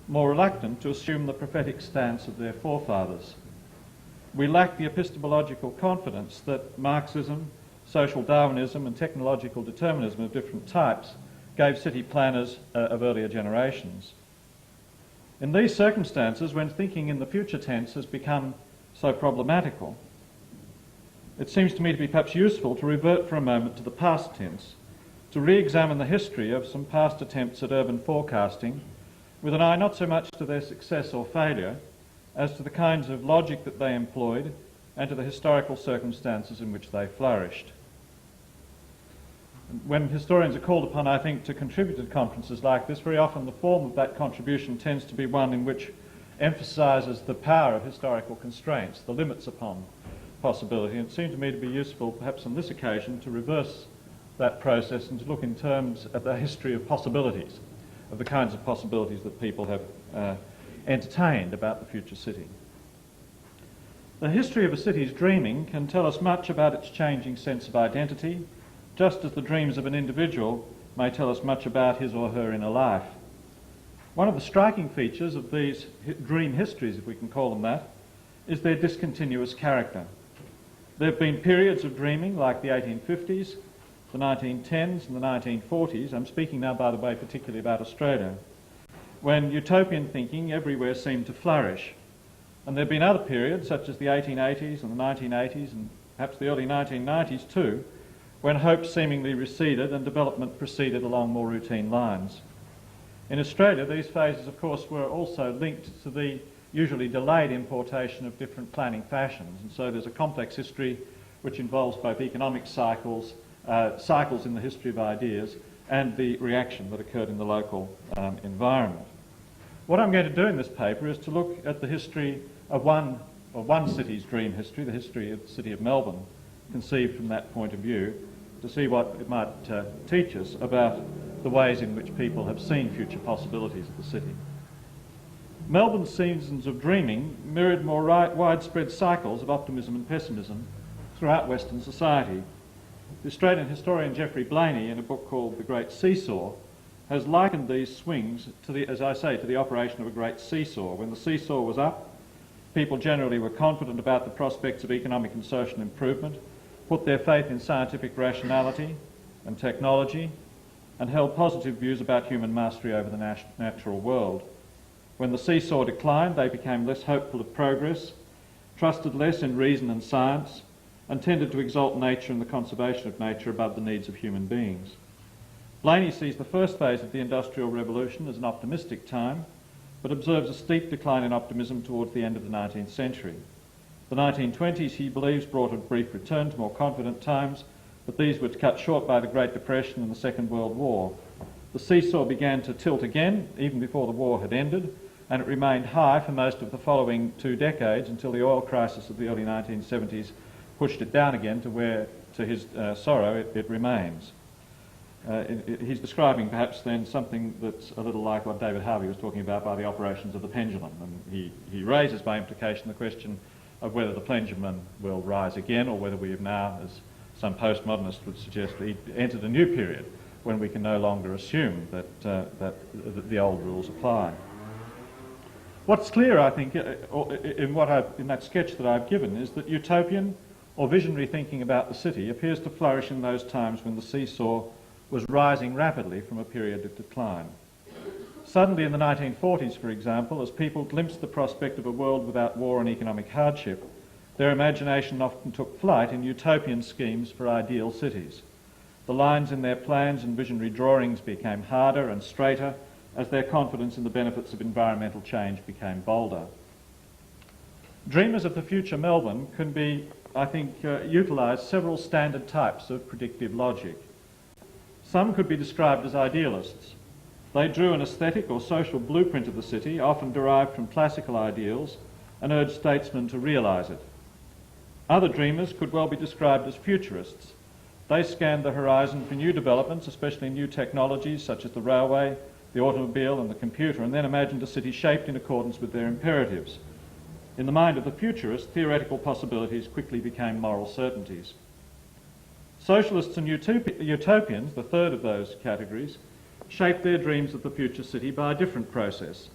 more reluctant to assume the prophetic stance of their forefathers. We lack the epistemological confidence that Marxism, social Darwinism and technological determinism of different types gave city planners of earlier generations. In these circumstances, when thinking in the future tense has become so problematical, it seems to me to be perhaps useful to revert for a moment to the past tense, to re-examine the history of some past attempts at urban forecasting, with an eye not so much to their success or failure, as to the kinds of logic that they employed and to the historical circumstances in which they flourished. When historians are called upon, I think, to contribute to conferences like this, very often the form of that contribution tends to be one in which emphasises the power of historical constraints, the limits upon possibility, and it seemed to me to be useful, perhaps on this occasion, to reverse that process and to look in terms of the history of possibilities, of the kinds of possibilities that people have entertained about the future city. The history of a city's dreaming can tell us much about its changing sense of identity, just as the dreams of an individual may tell us much about his or her inner life. One of the striking features of these dream histories, if we can call them that, is their discontinuous character. There have been periods of dreaming like the 1850s, the 1910s and the 1940s. I'm speaking now, by the way, particularly about Australia, when utopian thinking everywhere seemed to flourish. And there have been other periods, such as the 1880s and the 1980s and perhaps the early 1990s too, when hope seemingly receded and development proceeded along more routine lines. In Australia, these phases, of course, were also linked to the usually delayed importation of different planning fashions. And so there's a complex history which involves both economic cycles, cycles in the history of ideas, and the reaction that occurred in the local environment. What I'm going to do in this paper is to look at the history of one city's dream history, the history of the city of Melbourne, conceived from that point of view, to see what it might teach us about the ways in which people have seen future possibilities of the city. Melbourne's seasons of dreaming mirrored more widespread cycles of optimism and pessimism throughout Western society. The Australian historian Geoffrey Blainey, in a book called The Great Seesaw, has likened these swings to the, as I say, to the operation of a great seesaw. When the seesaw was up, people generally were confident about the prospects of economic and social improvement, put their faith in scientific rationality and technology, and held positive views about human mastery over the natural world. When the seesaw declined, they became less hopeful of progress, trusted less in reason and science, and tended to exalt nature and the conservation of nature above the needs of human beings. Laney sees the first phase of the Industrial Revolution as an optimistic time, but observes a steep decline in optimism towards the end of the 19th century. The 1920s, he believes, brought a brief return to more confident times, but these were cut short by the Great Depression and the Second World War. The seesaw began to tilt again, even before the war had ended, and it remained high for most of the following 2 decades until the oil crisis of the early 1970s pushed it down again to where, to his sorrow, it remains. He's describing perhaps then something that's a little like what David Harvey was talking about by the operations of the pendulum, and he raises by implication the question of whether the pendulum will rise again or whether we have now, as some postmodernists would suggest, entered a new period when we can no longer assume that the old rules apply. What's clear, I think, in that sketch that I've given is that utopian or visionary thinking about the city appears to flourish in those times when the seesaw was rising rapidly from a period of decline. Suddenly in the 1940s, for example, as people glimpsed the prospect of a world without war and economic hardship, their imagination often took flight in utopian schemes for ideal cities. The lines in their plans and visionary drawings became harder and straighter as their confidence in the benefits of environmental change became bolder. Dreamers of the future Melbourne can be, I think, utilise several standard types of predictive logic. Some could be described as idealists. They drew an aesthetic or social blueprint of the city, often derived from classical ideals, and urged statesmen to realise it. Other dreamers could well be described as futurists. They scanned the horizon for new developments, especially new technologies such as the railway, the automobile and the computer, and then imagined a city shaped in accordance with their imperatives. In the mind of the futurist, theoretical possibilities quickly became moral certainties. Socialists and utopians, the third of those categories, shaped their dreams of the future city by a different process.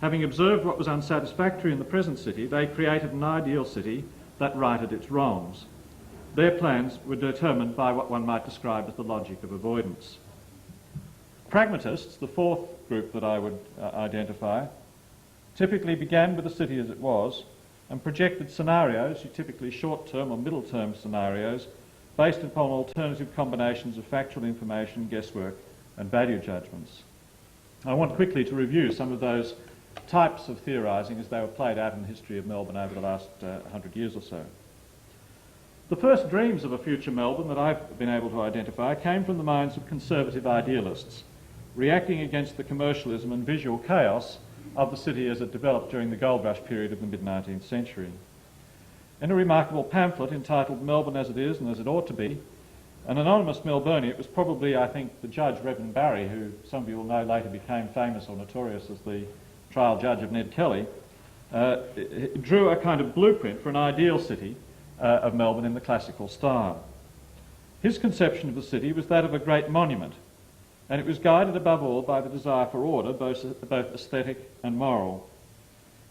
Having observed what was unsatisfactory in the present city, they created an ideal city that righted its wrongs. Their plans were determined by what one might describe as the logic of avoidance. Pragmatists, the fourth group that I would identify, typically began with the city as it was and projected scenarios, typically short-term or middle-term scenarios, based upon alternative combinations of factual information, guesswork and value judgments. I want quickly to review some of those types of theorising as they were played out in the history of Melbourne over the last 100 years or so. The first dreams of a future Melbourne that I've been able to identify came from the minds of conservative idealists, reacting against the commercialism and visual chaos of the city as it developed during the gold rush period of the mid-19th century. In a remarkable pamphlet entitled Melbourne as It Is and As It Ought to Be, an anonymous Melburnian, it was probably, I think, the judge, Reverend Barry, who some of you will know later became famous or notorious as the trial judge of Ned Kelly, drew a kind of blueprint for an ideal city of Melbourne in the classical style. His conception of the city was that of a great monument, and it was guided above all by the desire for order, both aesthetic and moral.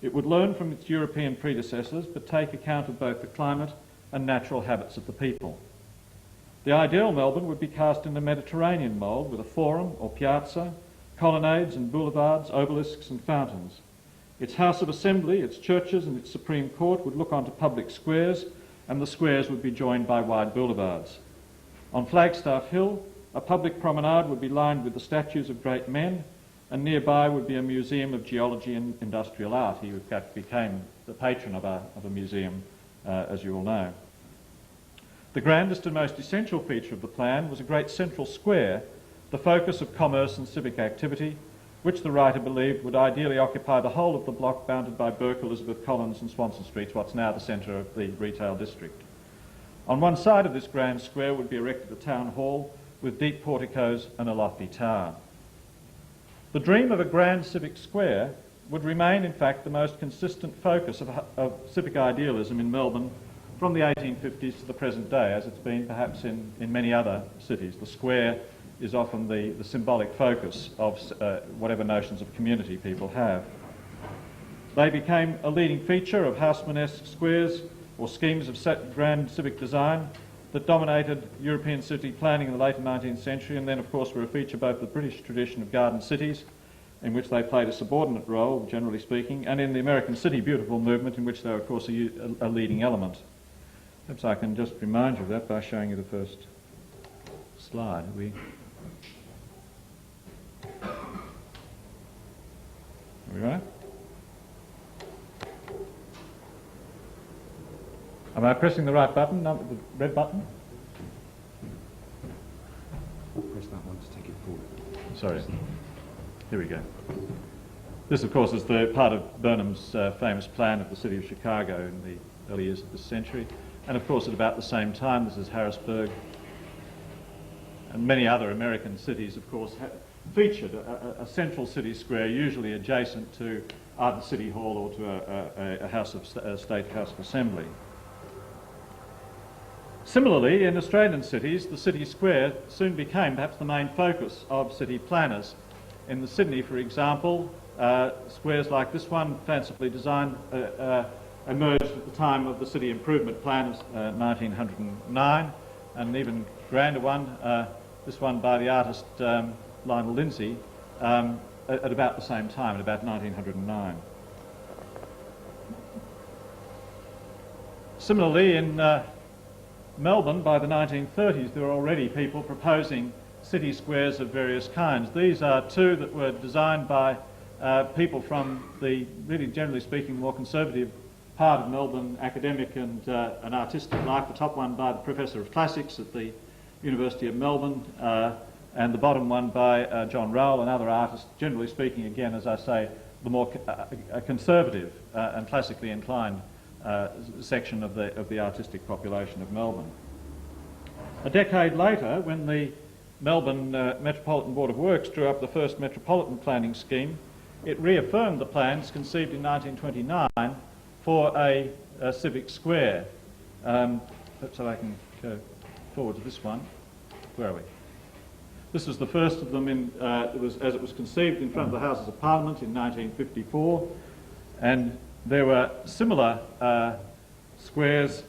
It would learn from its European predecessors, but take account of both the climate and natural habits of the people. The ideal Melbourne would be cast in the Mediterranean mould with a forum or piazza, colonnades and boulevards, obelisks and fountains. Its House of Assembly, its churches and its Supreme Court would look onto public squares, and the squares would be joined by wide boulevards. On Flagstaff Hill, a public promenade would be lined with the statues of great men, and nearby would be a museum of geology and industrial art. He in fact became the patron of a museum, as you all know. The grandest and most essential feature of the plan was a great central square, the focus of commerce and civic activity, which the writer believed would ideally occupy the whole of the block bounded by Burke, Elizabeth, Collins and Swanston Streets, what's now the centre of the retail district. On one side of this grand square would be erected a town hall with deep porticos and a lofty tower. The dream of a grand civic square would remain, in fact, the most consistent focus of civic idealism in Melbourne from the 1850s to the present day, as it's been perhaps in many other cities. The square is often the symbolic focus of whatever notions of community people have. They became a leading feature of Haussmann-esque squares or schemes of grand civic design that dominated European city planning in the late 19th century, and then of course were a feature both of the British tradition of garden cities, in which they played a subordinate role, generally speaking, and in the American City Beautiful movement, in which they were of course a leading element. Perhaps I can just remind you of that by showing you the first slide. There we go. Am I pressing the right button, the red button? Press that one to take it forward. Sorry. Here we go. This, of course, is the part of Burnham's famous plan of the city of Chicago in the early years of this century. And, of course, at about the same time, this is Harrisburg. And many other American cities, of course, featured a central city square, usually adjacent to either City Hall or to a State House of Assembly. Similarly, in Australian cities, the city square soon became perhaps the main focus of city planners. In the Sydney, for example, squares like this one, fancifully designed, emerged at the time of the City Improvement Plan of 1909, and an even grander one, this one by the artist Lionel Lindsay, at about the same time, at about 1909. Similarly, in Melbourne, by the 1930s, there were already people proposing city squares of various kinds. These are two that were designed by people from the, really generally speaking, more conservative part of Melbourne academic and artistic life. The top one by the Professor of Classics at the University of Melbourne, and the bottom one by John Rowell, another artist, generally speaking, again, as I say, the more conservative and classically inclined section of the artistic population of Melbourne. A decade later, when the Melbourne Metropolitan Board of Works drew up the first metropolitan planning scheme, it reaffirmed the plans conceived in 1929 for a civic square. Perhaps I can go forward to this one. Where are we? This is the first of them as it was conceived in front of the Houses of Parliament in 1954, and there were similar squares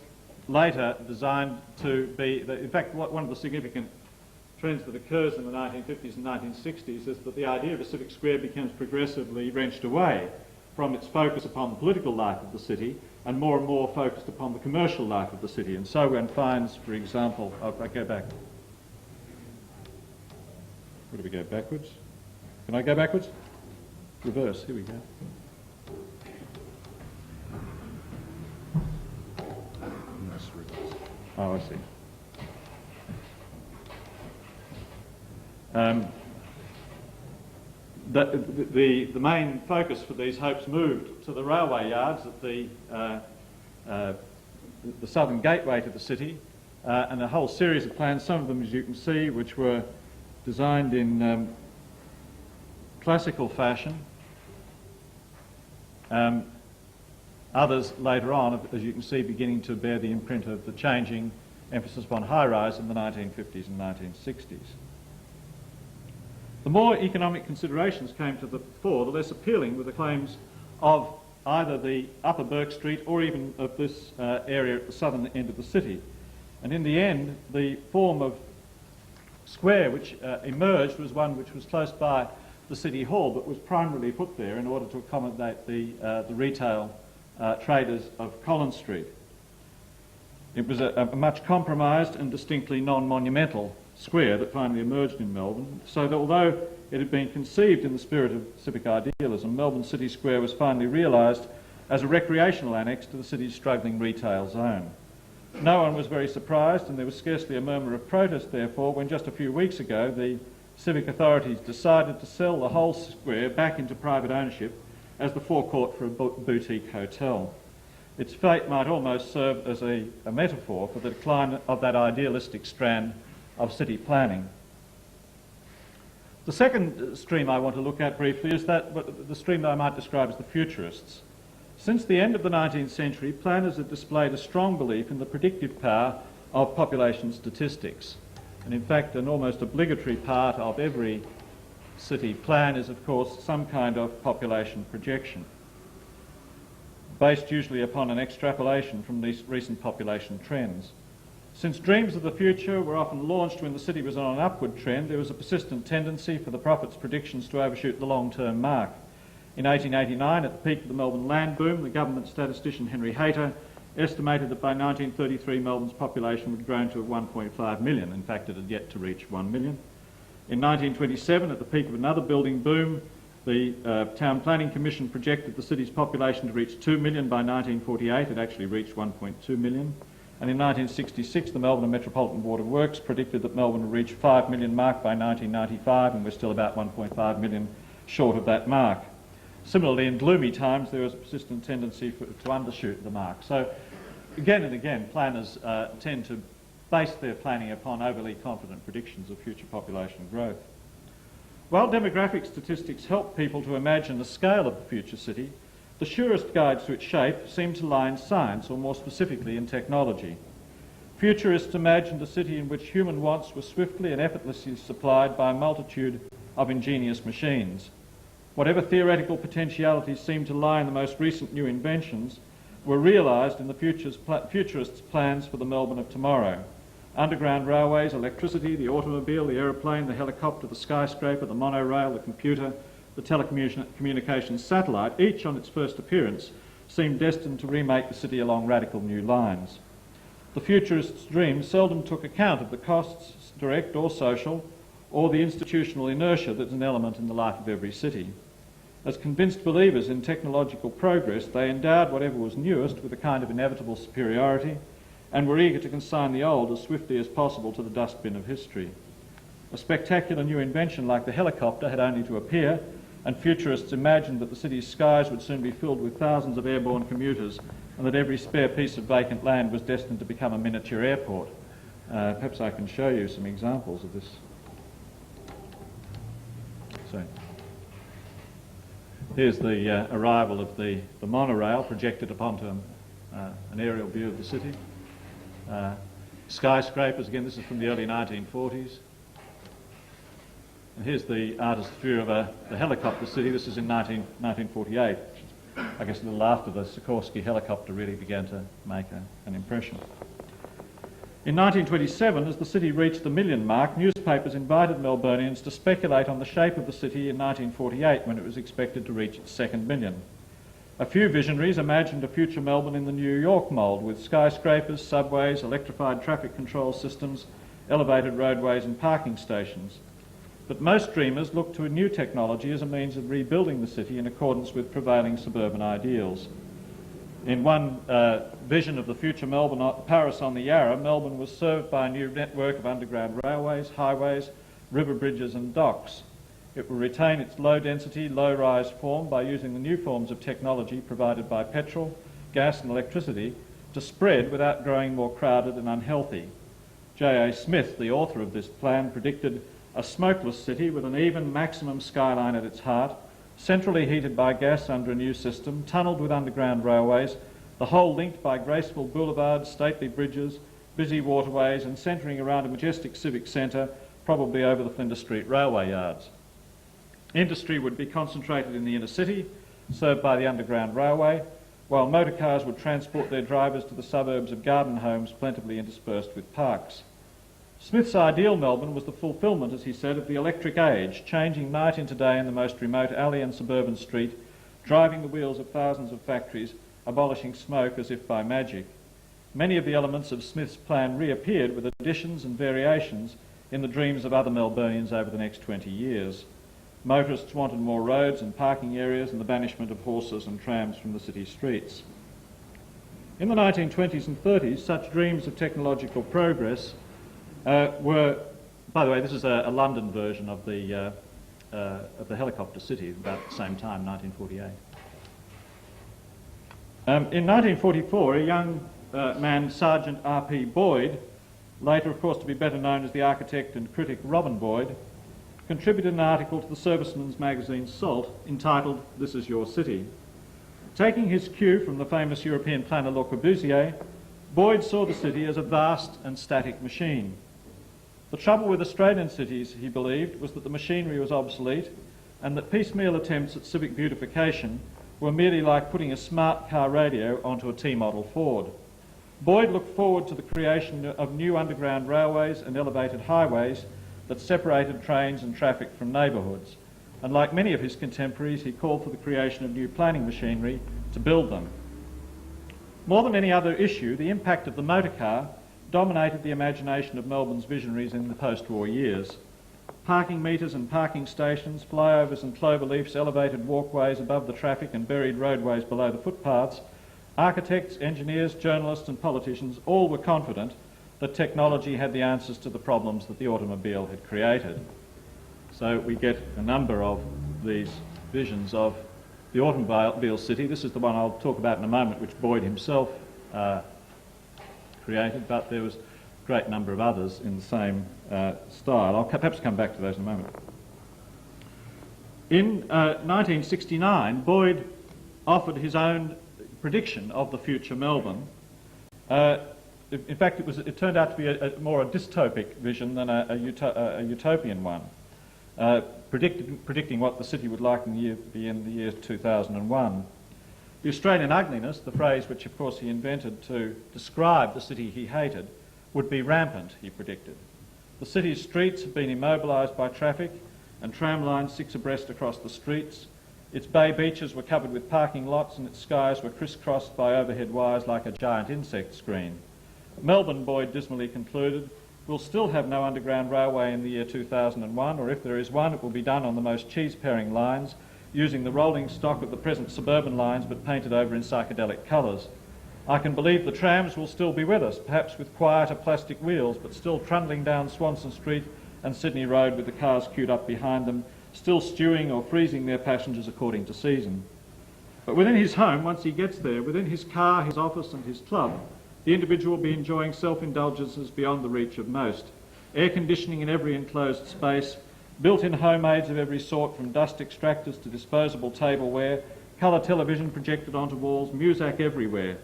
later designed to be, in fact, one of the significant trends that occurs in the 1950s and 1960s is that the idea of a civic square becomes progressively wrenched away from its focus upon the political life of the city and more focused upon the commercial life of the city. And so one finds, for example, I go back. Where do we go? Backwards? Can I go backwards? Reverse. Here we go. Oh, I see. The main focus for these hopes moved to the railway yards at the southern gateway to the city, and a whole series of plans, some of them, as you can see, which were designed in classical fashion. Others later on, as you can see, beginning to bear the imprint of the changing emphasis upon high-rise in the 1950s and 1960s. The more economic considerations came to the fore, the less appealing were the claims of either the Upper Burke Street or even of this area at the southern end of the city. And in the end, the form of square which emerged was one which was close by the City Hall, but was primarily put there in order to accommodate the retail traders of Collins Street. It was a much compromised and distinctly non-monumental square that finally emerged in Melbourne, so that although it had been conceived in the spirit of civic idealism, Melbourne City Square was finally realised as a recreational annex to the city's struggling retail zone. No one was very surprised, and there was scarcely a murmur of protest, therefore, when just a few weeks ago the civic authorities decided to sell the whole square back into private ownership as the forecourt for a boutique hotel. Its fate might almost serve as a metaphor for the decline of that idealistic strand of city planning. The second stream I want to look at briefly is the stream that I might describe as the futurists. Since the end of the 19th century, planners have displayed a strong belief in the predictive power of population statistics. And in fact, an almost obligatory part of every city plan is, of course, some kind of population projection, based usually upon an extrapolation from these recent population trends. Since dreams of the future were often launched when the city was on an upward trend, there was a persistent tendency for the prophet's predictions to overshoot the long-term mark. In 1889, at the peak of the Melbourne land boom, the government statistician Henry Hayter estimated that by 1933 Melbourne's population would have grown to 1.5 million. In fact, it had yet to reach 1 million. In 1927, at the peak of another building boom, The Town Planning Commission projected the city's population to reach 2 million by 1948. It actually reached 1.2 million. And in 1966, the Melbourne Metropolitan Board of Works predicted that Melbourne would reach 5 million mark by 1995, and we're still about 1.5 million short of that mark. Similarly, in gloomy times, there was a persistent tendency to undershoot the mark. So, again and again, planners tend to base their planning upon overly confident predictions of future population growth. While demographic statistics help people to imagine the scale of the future city, the surest guides to its shape seem to lie in science, or more specifically in technology. Futurists imagined a city in which human wants were swiftly and effortlessly supplied by a multitude of ingenious machines. Whatever theoretical potentialities seemed to lie in the most recent new inventions were realised in the futurists' plans for the Melbourne of tomorrow. Underground railways, electricity, the automobile, the aeroplane, the helicopter, the skyscraper, the monorail, the computer, the telecommunications satellite, each on its first appearance, seemed destined to remake the city along radical new lines. The futurists' dream seldom took account of the costs, direct or social, or the institutional inertia that's an element in the life of every city. As convinced believers in technological progress, they endowed whatever was newest with a kind of inevitable superiority, and were eager to consign the old as swiftly as possible to the dustbin of history. A spectacular new invention like the helicopter had only to appear, and futurists imagined that the city's skies would soon be filled with thousands of airborne commuters, and that every spare piece of vacant land was destined to become a miniature airport. Perhaps I can show you some examples of this. So, here's the arrival of the monorail projected upon an aerial view of the city. Skyscrapers, again, this is from the early 1940s. And here's the artist's view of the helicopter city. This is in 1948, I guess a little after the Sikorsky helicopter really began to make an impression. In 1927, as the city reached the million mark, newspapers invited Melburnians to speculate on the shape of the city in 1948, when it was expected to reach its second million. A few visionaries imagined a future Melbourne in the New York mould, with skyscrapers, subways, electrified traffic control systems, elevated roadways and parking stations. But most dreamers looked to a new technology as a means of rebuilding the city in accordance with prevailing suburban ideals. In one vision of the future Melbourne, Paris on the Yarra, Melbourne was served by a new network of underground railways, highways, river bridges and docks. It will retain its low-density, low-rise form by using the new forms of technology provided by petrol, gas and electricity to spread without growing more crowded and unhealthy. J.A. Smith, the author of this plan, predicted a smokeless city with an even maximum skyline at its heart, centrally heated by gas under a new system, tunnelled with underground railways, the whole linked by graceful boulevards, stately bridges, busy waterways and centring around a majestic civic centre, probably over the Flinders Street railway yards. Industry would be concentrated in the inner city, served by the underground railway, while motor cars would transport their drivers to the suburbs of garden homes plentifully interspersed with parks. Smith's ideal Melbourne was the fulfilment, as he said, of the electric age, changing night into day in the most remote alley and suburban street, driving the wheels of thousands of factories, abolishing smoke as if by magic. Many of the elements of Smith's plan reappeared with additions and variations in the dreams of other Melburnians over the next 20 years. Motorists wanted more roads and parking areas and the banishment of horses and trams from the city streets. In the 1920s and 30s, such dreams of technological progress were, by the way, this is a London version of the helicopter city about the same time, 1948. In 1944, a young man, Sergeant R.P. Boyd, later of course to be better known as the architect and critic Robin Boyd, contributed an article to the serviceman's magazine Salt entitled "This is Your City." Taking his cue from the famous European planner Le Corbusier, Boyd saw the city as a vast and static machine. The trouble with Australian cities, he believed, was that the machinery was obsolete and that piecemeal attempts at civic beautification were merely like putting a smart car radio onto a T-model Ford. Boyd looked forward to the creation of new underground railways and elevated highways that separated trains and traffic from neighbourhoods, and like many of his contemporaries, he called for the creation of new planning machinery to build them. More than any other issue, the impact of the motor car dominated the imagination of Melbourne's visionaries in the post-war years. parking meters and parking stations, flyovers and cloverleafs, elevated walkways above the traffic and buried roadways below the footpaths, architects, engineers, journalists and politicians all were confident that technology had the answers to the problems that the automobile had created. So we get a number of these visions of the automobile city. This is the one I'll talk about in a moment, which Boyd himself created, but there was a great number of others in the same style. I'll perhaps come back to those in a moment. In 1969, Boyd offered his own prediction of the future Melbourne. In fact, it turned out to be more a dystopic vision than a utopian one, predicting what the city would be in the year 2001. The Australian ugliness, the phrase which of course he invented to describe the city he hated, would be rampant, he predicted. The city's streets have been immobilised by traffic and tram lines 6 abreast across the streets. Its bay beaches were covered with parking lots and its skies were crisscrossed by overhead wires like a giant insect screen. Melbourne, Boyd dismally concluded, will still have no underground railway in the year 2001, or if there is one, it will be done on the most cheese-paring lines, using the rolling stock of the present suburban lines but painted over in psychedelic colours. I can believe the trams will still be with us, perhaps with quieter plastic wheels, but still trundling down Swanston Street and Sydney Road with the cars queued up behind them, still stewing or freezing their passengers according to season. But within his home, once he gets there, within his car, his office and his club, the individual will be enjoying self-indulgences beyond the reach of most. Air conditioning in every enclosed space, built-in homemades of every sort, from dust extractors to disposable tableware, colour television projected onto walls, music everywhere.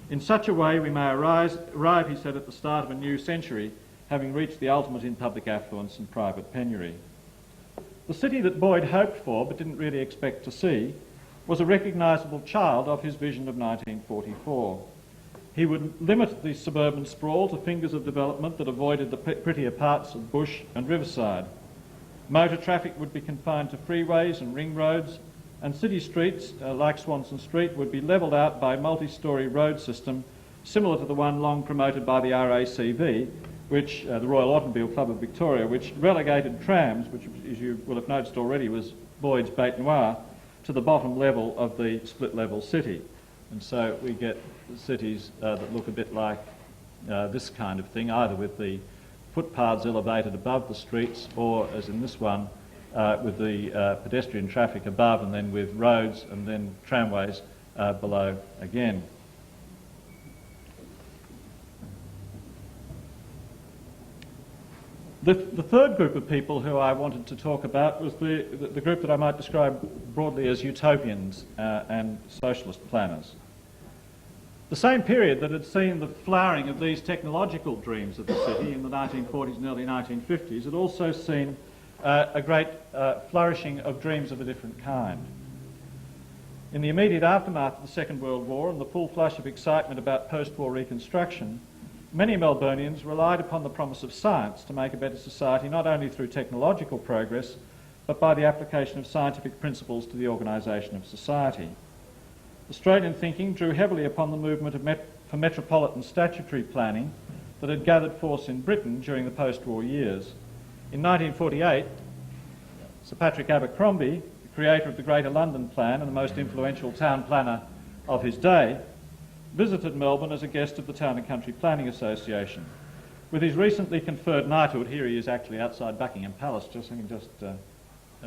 In such a way we may arrive, he said, at the start of a new century, having reached the ultimate in public affluence and private penury. The city that Boyd hoped for but didn't really expect to see was a recognisable child of his vision of 1944. He would limit the suburban sprawl to fingers of development that avoided the prettier parts of bush and riverside. Motor traffic would be confined to freeways and ring roads, and city streets, like Swanston Street, would be levelled out by a multi-storey road system similar to the one long promoted by the RACV, which, the Royal Automobile Club of Victoria, which relegated trams, which, as you will have noticed already, was Boyd's bête noire, to the bottom level of the split-level city. And so we get cities that look a bit like this kind of thing, either with the footpaths elevated above the streets, or, as in this one, with the pedestrian traffic above, and then with roads and then tramways below again. The third group of people who I wanted to talk about was the group that I might describe broadly as utopians and socialist planners. The same period that had seen the flowering of these technological dreams of the city in the 1940s and early 1950s had also seen a great flourishing of dreams of a different kind. In the immediate aftermath of the Second World War and the full flush of excitement about post-war reconstruction, many Melburnians relied upon the promise of science to make a better society, not only through technological progress, but by the application of scientific principles to the organisation of society. Australian thinking drew heavily upon the movement for metropolitan statutory planning that had gathered force in Britain during the post-war years. In 1948, Sir Patrick Abercrombie, the creator of the Greater London Plan and the most influential town planner of his day, visited Melbourne as a guest of the Town and Country Planning Association. With his recently conferred knighthood, here he is actually outside Buckingham Palace, having just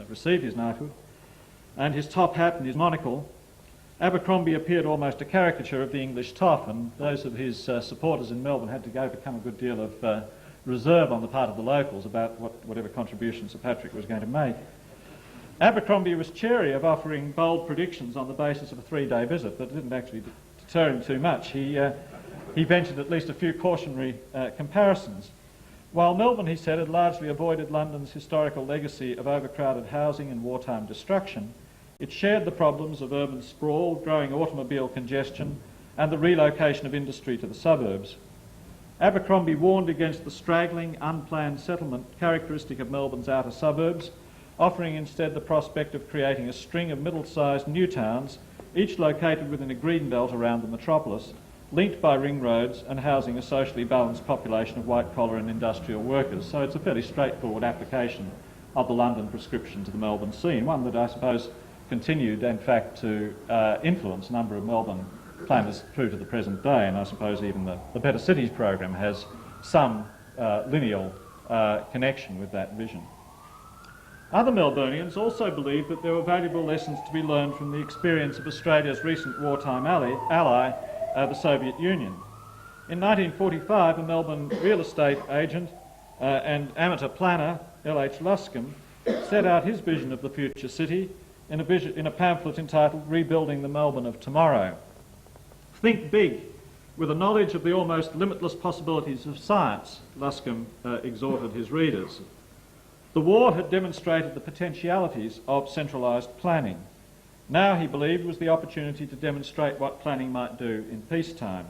received his knighthood, and his top hat and his monocle, Abercrombie appeared almost a caricature of the English toff, and those of his supporters in Melbourne had to overcome a good deal of reserve on the part of the locals about whatever contribution Sir Patrick was going to make. Abercrombie was chary of offering bold predictions on the basis of a 3-day visit, but it didn't actually deter him too much. He ventured at least a few cautionary comparisons. While Melbourne, he said, had largely avoided London's historical legacy of overcrowded housing and wartime destruction, it shared the problems of urban sprawl, growing automobile congestion, and the relocation of industry to the suburbs. Abercrombie warned against the straggling, unplanned settlement characteristic of Melbourne's outer suburbs, offering instead the prospect of creating a string of middle-sized new towns, each located within a green belt around the metropolis, linked by ring roads and housing a socially balanced population of white-collar and industrial workers. So it's a fairly straightforward application of the London prescription to the Melbourne scene, one that I suppose continued, in fact, to influence a number of Melbourne planners through to the present day, and I suppose even the Better Cities program has some lineal connection with that vision. Other Melburnians also believed that there were valuable lessons to be learned from the experience of Australia's recent wartime ally, the Soviet Union. In 1945, a Melbourne real estate agent and amateur planner, L.H. Luscombe, set out his vision of the future city in a pamphlet entitled Rebuilding the Melbourne of Tomorrow. Think big, with a knowledge of the almost limitless possibilities of science, Luscombe exhorted his readers. The war had demonstrated the potentialities of centralised planning. Now, he believed, was the opportunity to demonstrate what planning might do in peacetime.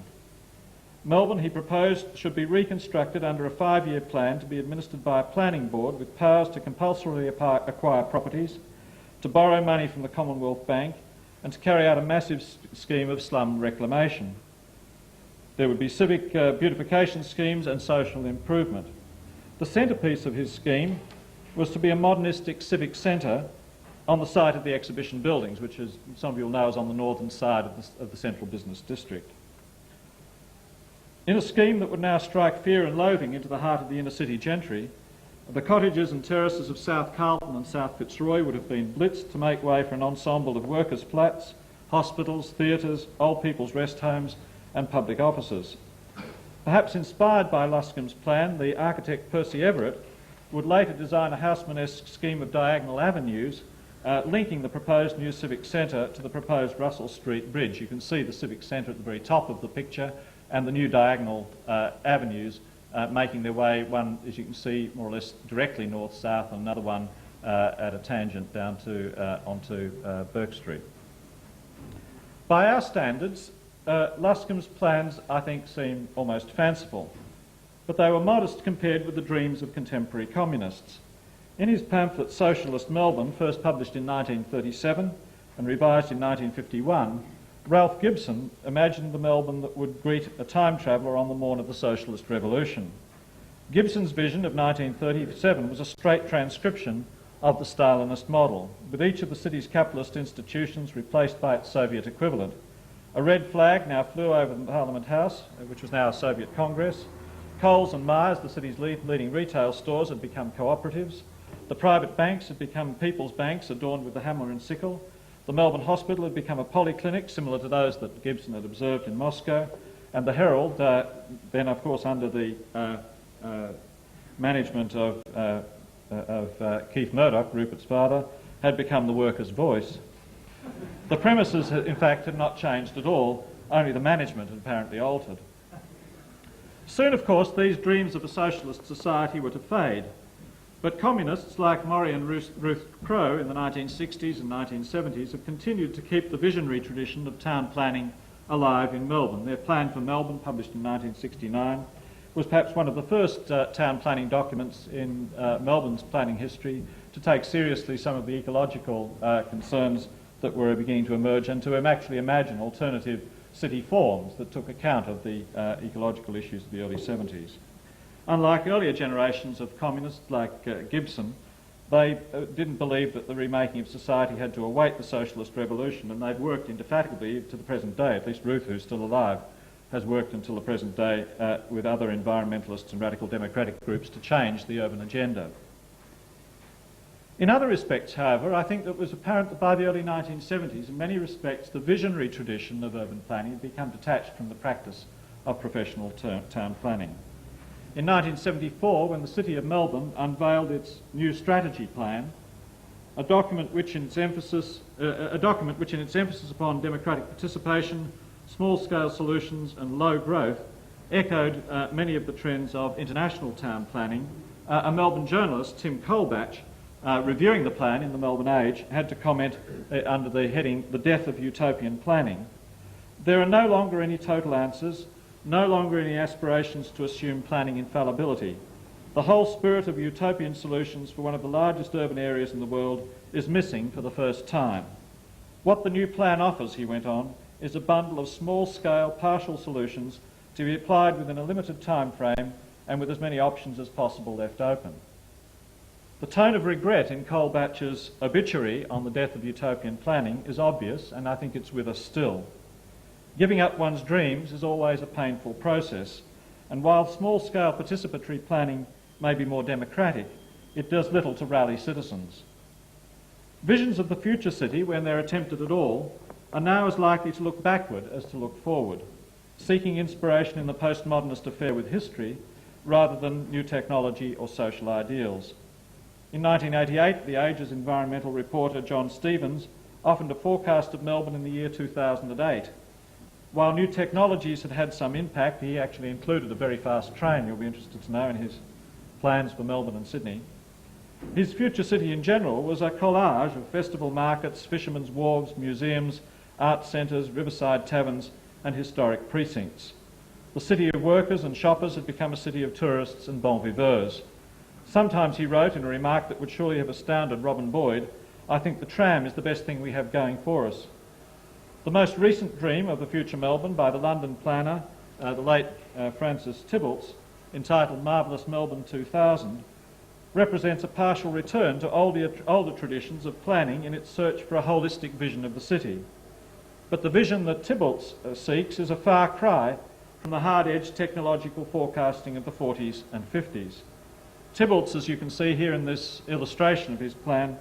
Melbourne, he proposed, should be reconstructed under a 5-year plan to be administered by a planning board with powers to compulsorily acquire properties, to borrow money from the Commonwealth Bank, and to carry out a massive scheme of slum reclamation. There would be civic beautification schemes and social improvement. The centrepiece of his scheme was to be a modernistic civic centre on the site of the exhibition buildings, which, as some of you will know, is on the northern side of the central business district. In a scheme that would now strike fear and loathing into the heart of the inner city gentry, the cottages and terraces of South Carlton and South Fitzroy would have been blitzed to make way for an ensemble of workers' flats, hospitals, theatres, old people's rest homes and public offices. Perhaps inspired by Luscombe's plan, the architect Percy Everett would later design a Haussmann-esque scheme of diagonal avenues linking the proposed new civic centre to the proposed Russell Street Bridge. You can see the civic centre at the very top of the picture and the new diagonal avenues making their way, one, as you can see, more or less directly north-south, and another one at a tangent down to onto Burke Street. By our standards, Luscombe's plans, I think, seem almost fanciful, but they were modest compared with the dreams of contemporary communists. In his pamphlet Socialist Melbourne, first published in 1937 and revised in 1951, Ralph Gibson imagined the Melbourne that would greet a time traveller on the morn of the Socialist Revolution. Gibson's vision of 1937 was a straight transcription of the Stalinist model, with each of the city's capitalist institutions replaced by its Soviet equivalent. A red flag now flew over the Parliament House, which was now a Soviet Congress. Coles and Myers, the city's leading retail stores, had become cooperatives. The private banks had become people's banks, adorned with the hammer and sickle. The Melbourne Hospital had become a polyclinic, similar to those that Gibson had observed in Moscow. And the Herald, then of course under the management of Keith Murdoch, Rupert's father, had become the workers' voice. The premises, in fact, had not changed at all, only the management had apparently altered. Soon, of course, these dreams of a socialist society were to fade, but communists like Murray and Ruth Crowe in the 1960s and 1970s have continued to keep the visionary tradition of town planning alive in Melbourne. Their Plan for Melbourne, published in 1969, was perhaps one of the first town planning documents in Melbourne's planning history to take seriously some of the ecological concerns that were beginning to emerge and to actually imagine alternative city forms that took account of the ecological issues of the early 70s. Unlike earlier generations of communists like Gibson, they didn't believe that the remaking of society had to await the socialist revolution, and they've worked indefatigably to the present day. At least Ruth, who's still alive, has worked until the present day with other environmentalists and radical democratic groups to change the urban agenda. In other respects, however, I think that it was apparent that by the early 1970s, in many respects, the visionary tradition of urban planning had become detached from the practice of professional town planning. In 1974, when the City of Melbourne unveiled its new strategy plan, a document which in its emphasis upon democratic participation, small-scale solutions and low growth echoed many of the trends of international town planning, a Melbourne journalist, Tim Colbatch, reviewing the plan in the Melbourne Age, had to comment under the heading, "The Death of Utopian Planning." There are no longer any total answers, no longer any aspirations to assume planning infallibility. The whole spirit of utopian solutions for one of the largest urban areas in the world is missing for the first time. What the new plan offers, he went on, is a bundle of small-scale partial solutions to be applied within a limited time frame and with as many options as possible left open. The tone of regret in Colbatch's obituary on the death of utopian planning is obvious, and I think it's with us still. Giving up one's dreams is always a painful process, and while small-scale participatory planning may be more democratic, it does little to rally citizens. Visions of the future city, when they're attempted at all, are now as likely to look backward as to look forward, seeking inspiration in the postmodernist affair with history rather than new technology or social ideals. In 1988, The Age's environmental reporter John Stevens offered a forecast of Melbourne in the year 2008. While new technologies had had some impact, he actually included a very fast train, you'll be interested to know, in his plans for Melbourne and Sydney. His future city in general was a collage of festival markets, fishermen's wharves, museums, art centres, riverside taverns and historic precincts. The city of workers and shoppers had become a city of tourists and bon viveurs. Sometimes he wrote in a remark that would surely have astounded Robin Boyd, "I think the tram is the best thing we have going for us." The most recent dream of the future Melbourne by the London planner, the late Francis Tibbalts, entitled Marvellous Melbourne 2000, represents a partial return to older traditions of planning in its search for a holistic vision of the city. But the vision that Tibbalts seeks is a far cry from the hard-edged technological forecasting of the 40s and 50s. Tibbalts, as you can see here in this illustration of his plan,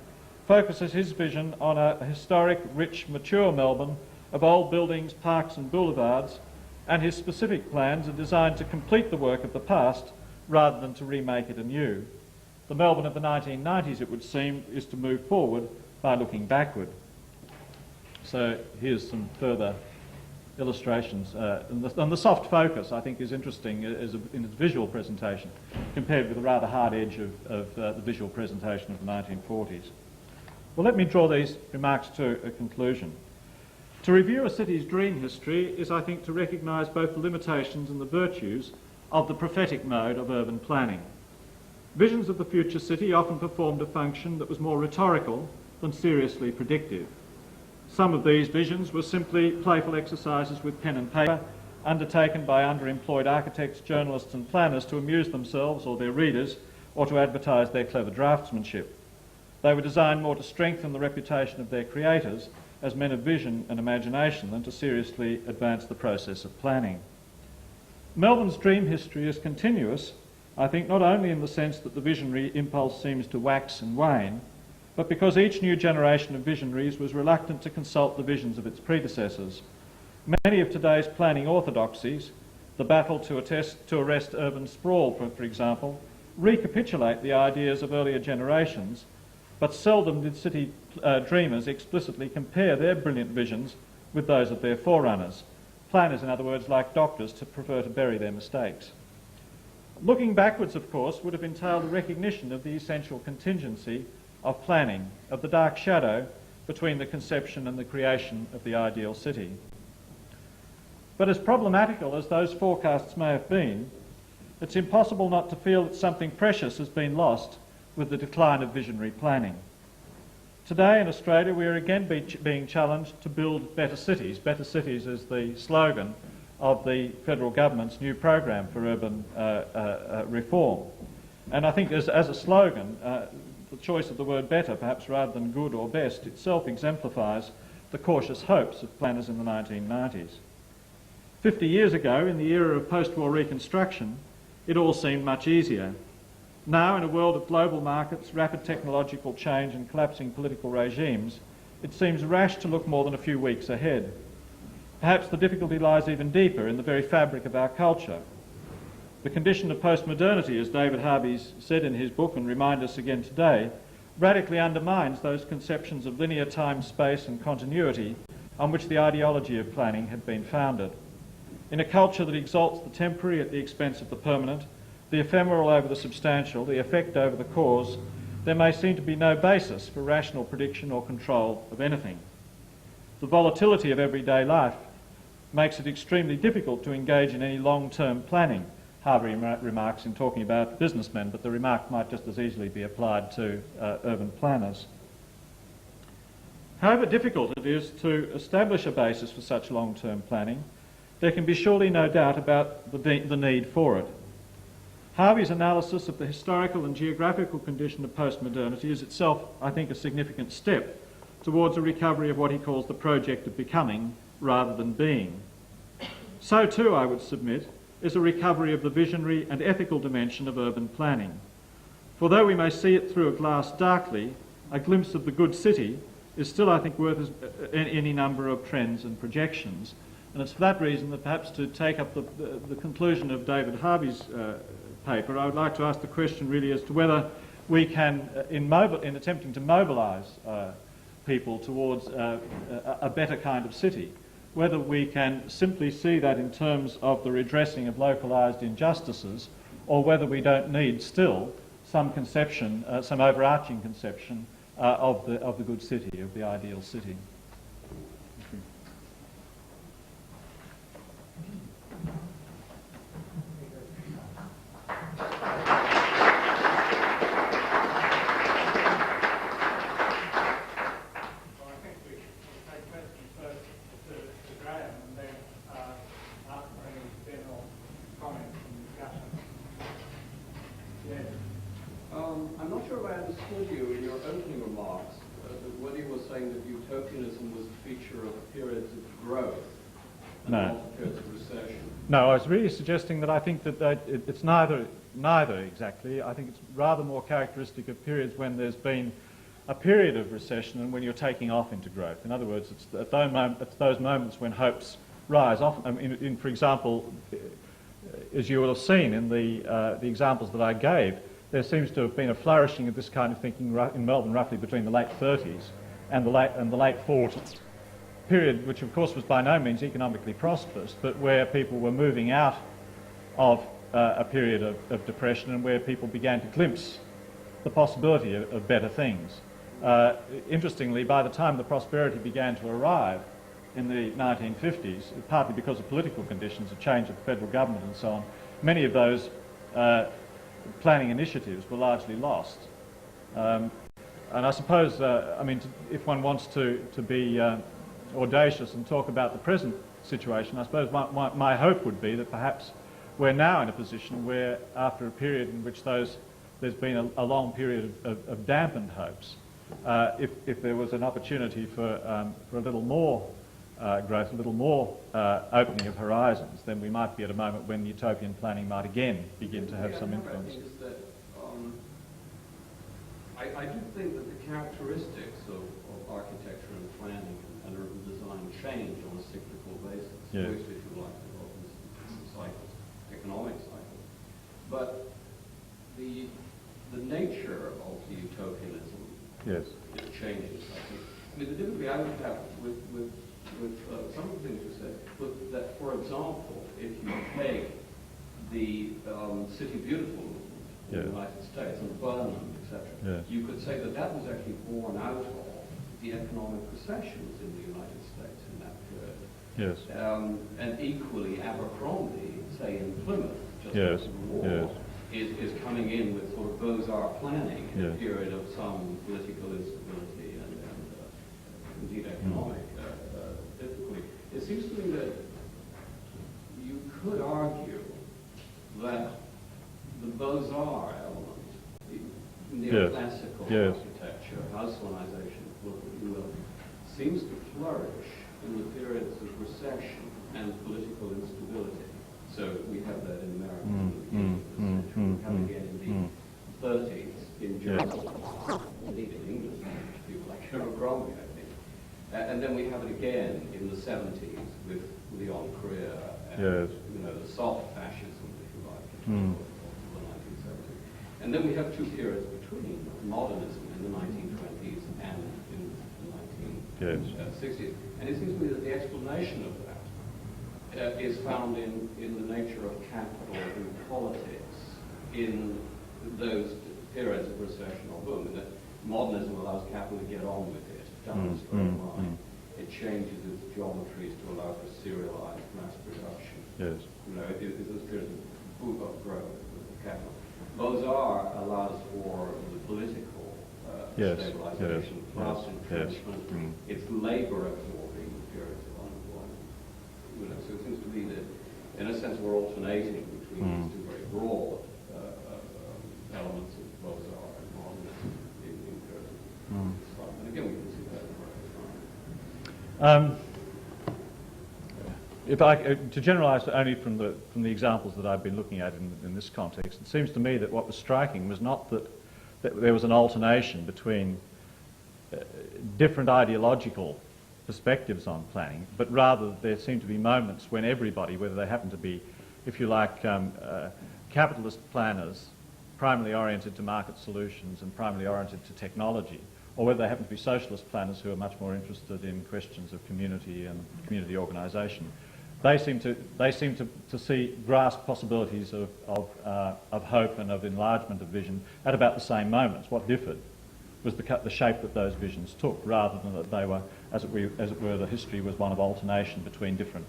focuses his vision on a historic, rich, mature Melbourne of old buildings, parks and boulevards, and his specific plans are designed to complete the work of the past rather than to remake it anew. The Melbourne of the 1990s, it would seem, is to move forward by looking backward. So here's some further illustrations. And the soft focus, I think, is interesting in its visual presentation compared with the rather hard edge of the visual presentation of the 1940s. Well, let me draw these remarks to a conclusion. To review a city's dream history is, I think, to recognise both the limitations and the virtues of the prophetic mode of urban planning. Visions of the future city often performed a function that was more rhetorical than seriously predictive. Some of these visions were simply playful exercises with pen and paper, undertaken by underemployed architects, journalists and planners to amuse themselves or their readers, or to advertise their clever draftsmanship. They were designed more to strengthen the reputation of their creators as men of vision and imagination than to seriously advance the process of planning. Melbourne's dream history is continuous, I think, not only in the sense that the visionary impulse seems to wax and wane, but because each new generation of visionaries was reluctant to consult the visions of its predecessors. Many of today's planning orthodoxies, the battle to arrest urban sprawl, for example, recapitulate the ideas of earlier generations, but seldom did city dreamers explicitly compare their brilliant visions with those of their forerunners. Planners, in other words, like doctors, prefer to bury their mistakes. Looking backwards, of course, would have entailed a recognition of the essential contingency of planning, of the dark shadow between the conception and the creation of the ideal city. But as problematical as those forecasts may have been, it's impossible not to feel that something precious has been lost with the decline of visionary planning. Today in Australia we are again being challenged to build better cities. Better cities is the slogan of the federal government's new program for urban reform. And I think as a slogan, the choice of the word better, perhaps rather than good or best, itself exemplifies the cautious hopes of planners in the 1990s. 50 years ago, in the era of post-war reconstruction, it all seemed much easier. Now, in a world of global markets, rapid technological change and collapsing political regimes, it seems rash to look more than a few weeks ahead. Perhaps the difficulty lies even deeper in the very fabric of our culture. The condition of postmodernity, as David Harvey said in his book and remind us again today, radically undermines those conceptions of linear time, space and continuity on which the ideology of planning had been founded. In a culture that exalts the temporary at the expense of the permanent, the ephemeral over the substantial, the effect over the cause, there may seem to be no basis for rational prediction or control of anything. The volatility of everyday life makes it extremely difficult to engage in any long-term planning, Harvey remarks in talking about businessmen, but the remark might just as easily be applied to urban planners. However difficult it is to establish a basis for such long-term planning, there can be surely no doubt about the need for it. Harvey's analysis of the historical and geographical condition of postmodernity is itself, I think, a significant step towards a recovery of what he calls the project of becoming rather than being. So too, I would submit, is a recovery of the visionary and ethical dimension of urban planning. For though we may see it through a glass darkly, a glimpse of the good city is still, I think, worth any number of trends and projections. And it's for that reason that perhaps to take up the conclusion of David Harvey's paper, I would like to ask the question really as to whether we can, in attempting to mobilise people towards a better kind of city, whether we can simply see that in terms of the redressing of localised injustices, or whether we don't need still some conception, some overarching conception of the good city, of the ideal city. Thank you. I'm not sure if I understood you in your opening remarks, whether you were saying that utopianism was a feature of periods of growth and not periods of recession. No, I was really suggesting that I think that it's neither exactly. I think it's rather more characteristic of periods when there's been a period of recession and when you're taking off into growth. In other words, it's at those moments when hopes rise. Often, for example, as you will have seen in the examples that I gave, there seems to have been a flourishing of this kind of thinking in Melbourne roughly between the late 30s and the late 40s. Period which of course was by no means economically prosperous, but where people were moving out of a period of depression and where people began to glimpse the possibility of better things. Interestingly, by the time the prosperity began to arrive in the 1950s, partly because of political conditions, a change of the federal government and so on, many of those planning initiatives were largely lost. And I suppose, if one wants to be audacious and talk about the present situation, I suppose my hope would be that perhaps we're now in a position where, after a period in which there's been a long period of dampened hopes, if there was an opportunity for a little more growth, a little more opening of horizons, then we might be at a moment when utopian planning might again begin to have some influence. Is that, I do think that the characteristics of architecture and planning and urban design change on a cyclical basis, Yes. if you like, of cycles, economic cycles. But the nature of the utopianism it changes, I think. I mean, the difficulty I would have with some of the things you said was that, for example, if you take the City Beautiful movement in the United States and Burnham, etc., you could say that that was actually born out of the economic recessions in the United States in that period. Yes. And equally, Abercrombie, say in Plymouth, just Yes. after the war, is coming in with sort of Beaux-Arts planning in a period of some political instability and indeed economic difficulty. It seems to me that you could argue that the Beaux-Arts element, the neoclassical architecture, Haussmannization, if you will, seems to flourish in the periods of recession and political instability. So we have that in America in the beginning of the century. We have it again in the 30s in Germany, indeed in England, people like Abercrombie, I think. And then we have it again in the 70s with Leon Krier and the soft fascism, if you like, of the 1970s. And then we have two periods between modernism in the 1920s and in the 1960s. And it seems to me that the explanation of that is found in the nature of capital and politics in those periods of recession or boom. That modernism allows capital to get on with it, down the straight line. It changes its geometries to allow for serialized mass production. Yes. You know, it is this period of boom of growth of capital. Beaux-Arts allows for the political stabilization, class entrenchment. It's labor absorbing periods of unemployment. You know, so it seems to me that, in a sense, we're alternating between these two very broad elements of Beaux-Arts and modernism in Curtin. And again, we can see that in If I, to generalise only from the examples that I've been looking at in this context, it seems to me that what was striking was not that there was an alternation between different ideological perspectives on planning, but rather there seemed to be moments when everybody, whether they happen to be, if you like, capitalist planners, primarily oriented to market solutions and primarily oriented to technology, or whether they happen to be socialist planners who are much more interested in questions of community and community organisation, they seem to grasp possibilities of hope and of enlargement of vision at about the same moments. What differed was the shape that those visions took, rather than that they were, as it were, the history was one of alternation between different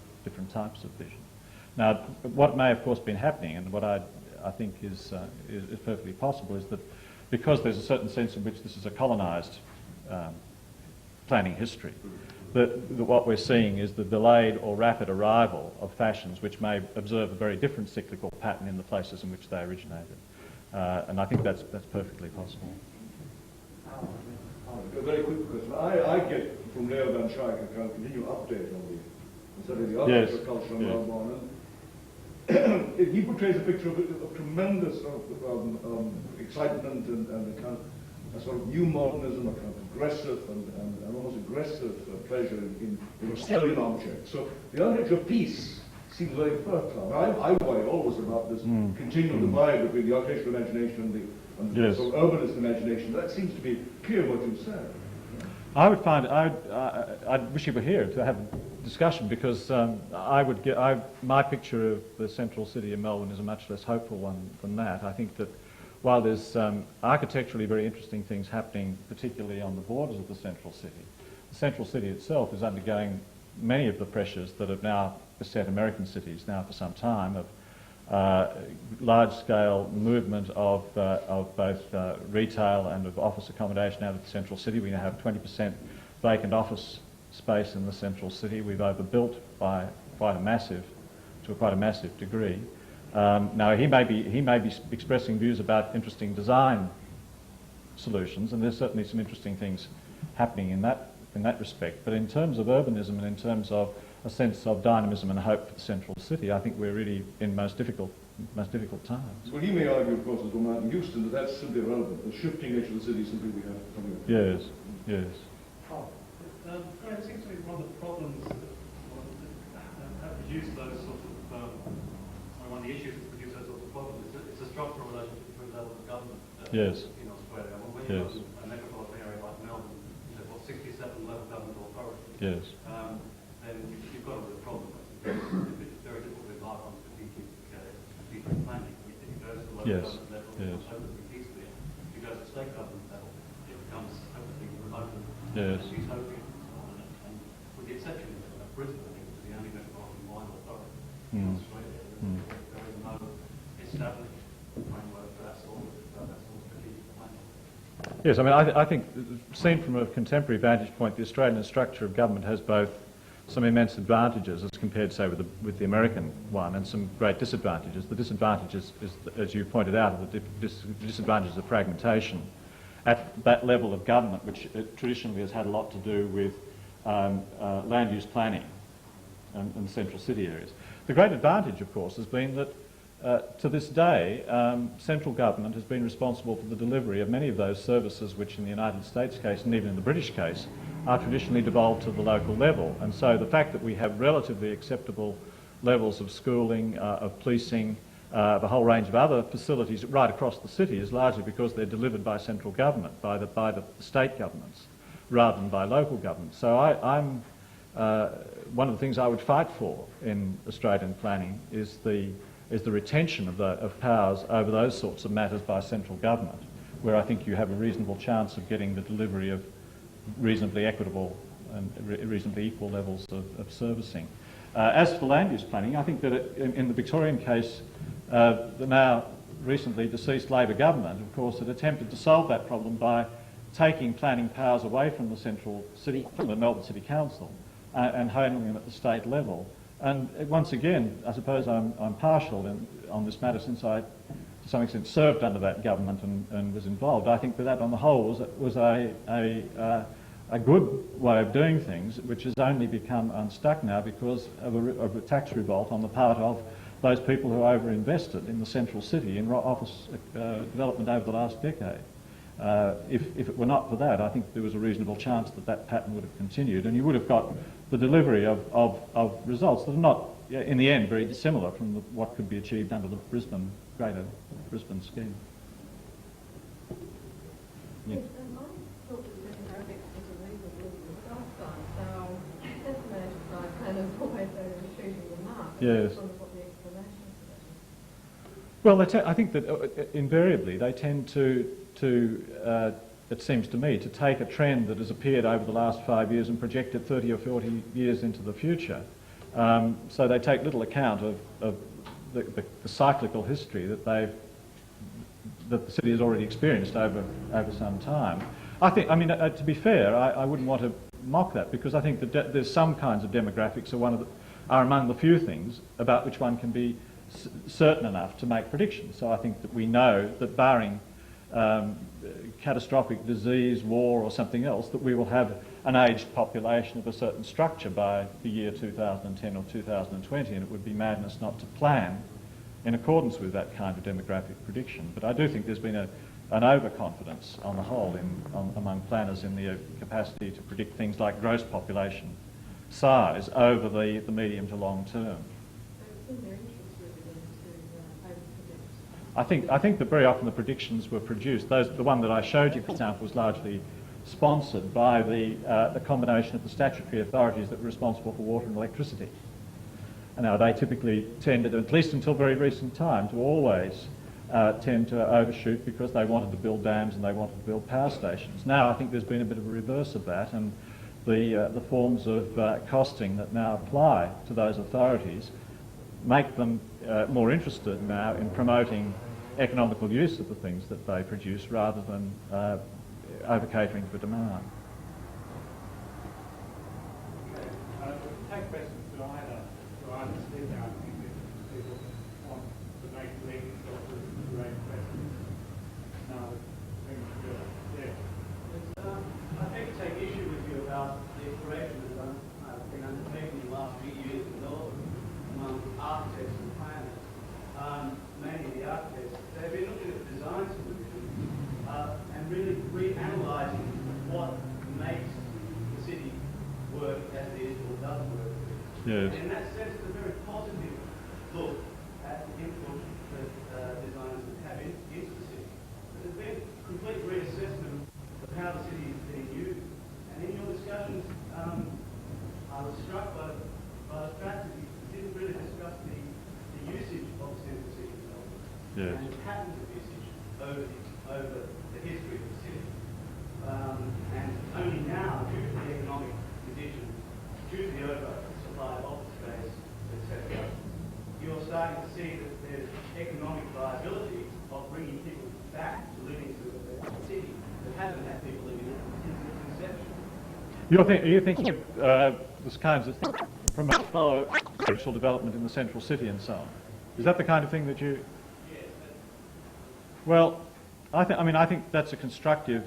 types of vision. Now, what may of course been happening, and what I think is perfectly possible, is that because there's a certain sense in which this is a colonised planning history, that what we're seeing is the delayed or rapid arrival of fashions which may observe a very different cyclical pattern in the places in which they originated. And I think that's perfectly possible. A very quick question. I get from Leo Van Schaik a kind of continual update on the architecture culture in Melbourne. And he portrays a picture of tremendous excitement and a kind of a sort of new modernism, a kind of progressive and almost aggressive pleasure in selling objects. So the architecture of peace seems very fertile. I worry always about this continual divide between the architectural imagination and the sort of urbanist imagination. That seems to be clear what you said. I would find I'd wish you were here to have a discussion, because my picture of the central city of Melbourne is a much less hopeful one than that. I think that while there's architecturally very interesting things happening, particularly on the borders of the central city itself is undergoing many of the pressures that have now beset American cities now for some time, of large-scale movement of both retail and of office accommodation out of the central city. We now have 20% vacant office space in the central city. We've overbuilt by quite a massive degree. Now he may be expressing views about interesting design solutions, and there's certainly some interesting things happening in that respect. But in terms of urbanism and in terms of a sense of dynamism and hope for the central city, I think we're really in most difficult times. Well, he may argue, of course, as well in Houston, that that's simply irrelevant. The shifting nature of the city simply we have coming up. Yes. It seems to be one of the problems that have produced those sorts of, one of the issues that produce those sorts of problems is that it's a structural relationship between levels of government in Australia. Well, when you have a metropolitan area like Melbourne, you've got 67 local government authorities. Then you've got a real problem. It's very difficult to rely on strategic planning. If you go to the local government level, it's hopelessly peaceful. If you go to the state government level, it becomes hopelessly remote and utopian. And with the exception of Brisbane, I think, which is the only metropolitan line authority in Australia, there is no established framework for that sort of strategic planning. Yes, I mean, I think, seen from a contemporary vantage point, the Australian structure of government has both some immense advantages as compared, say, with the American one, and some great disadvantages. The disadvantages is, as you pointed out, the disadvantages of fragmentation at that level of government, which traditionally has had a lot to do with land use planning and central city areas. The great advantage, of course, has been that to this day, central government has been responsible for the delivery of many of those services which in the United States case, and even in the British case, are traditionally devolved to the local level. And so the fact that we have relatively acceptable levels of schooling, of policing, of a whole range of other facilities right across the city is largely because they're delivered by central government, by the state governments, rather than by local government. So I'm one of the things I would fight for in Australian planning is the retention of powers over those sorts of matters by central government, where I think you have a reasonable chance of getting the delivery of reasonably equitable and reasonably equal levels of servicing. As for land use planning, I think that in the Victorian case, the now recently deceased Labor government, of course, had attempted to solve that problem by taking planning powers away from the central city, from the Melbourne City Council, and handling them at the state level. And once again, I suppose I'm partial on this matter, since I, to some extent served under that government and was involved. I think that on the whole was a good way of doing things, which has only become unstuck now because of a tax revolt on the part of those people who over-invested in the central city in office development over the last decade. If it were not for that, I think there was a reasonable chance that that pattern would have continued, and you would have got the delivery of results that are not, in the end, very dissimilar from what could be achieved under the greater Brisbane scheme. Yeah. Yes, and I thought that the demographics was a reasonable start sign, so estimated by planners always shooting the mark. Yes. What the explanation for that is. Well, I think that invariably they tend to it seems to me, to take a trend that has appeared over the last 5 years and project it 30 or 40 years into the future. So they take little account of the cyclical history that the city has already experienced over some time. To be fair, I wouldn't want to mock that, because I think that there's some kinds of demographics are among the few things about which one can be certain enough to make predictions. So I think that we know that barring catastrophic disease, war or something else, that we will have an aged population of a certain structure by the year 2010 or 2020, and it would be madness not to plan in accordance with that kind of demographic prediction. But I do think there's been an overconfidence on the whole among planners in the capacity to predict things like gross population size over the medium to long term. I think that very often the predictions were produced. The one that I showed you, for example, was largely sponsored by the combination of the statutory authorities that were responsible for water and electricity. And now they typically tended, at least until very recent time, to always tend to overshoot because they wanted to build dams and they wanted to build power stations. Now I think there's been a bit of a reverse of that, and the forms of costing that now apply to those authorities make them more interested now in promoting economical use of the things that they produce rather than over-catering for demand. Take questions to either speaker. I think if people want to make links or to raise questions. No, yeah. I think to take issue with you about the exploration that has been undertaken in the last few years in Melbourne among architects and planners, mainly the architects. They've been looking at design solutions and really reanalyzing what makes the city work as it is or doesn't work. Yes. And in that sense, it's a very positive look at the input that designers have into the city. There's been a complete reassessment of how the city is being used. And in your discussions, I was struck by the fact that you didn't really discuss the usage of central city development. Yes. And the patterns of usage over the history of the city. And only now, due to the economic conditions, due to the oversupply of office space, etc., you're starting to see that there's economic viability of bringing people back to living to a city that hasn't had people living in it since its inception. You're thinking of this kinds of things from social development in the central city and so on. Is that the kind of thing that you... Yes. Well, I think that's a constructive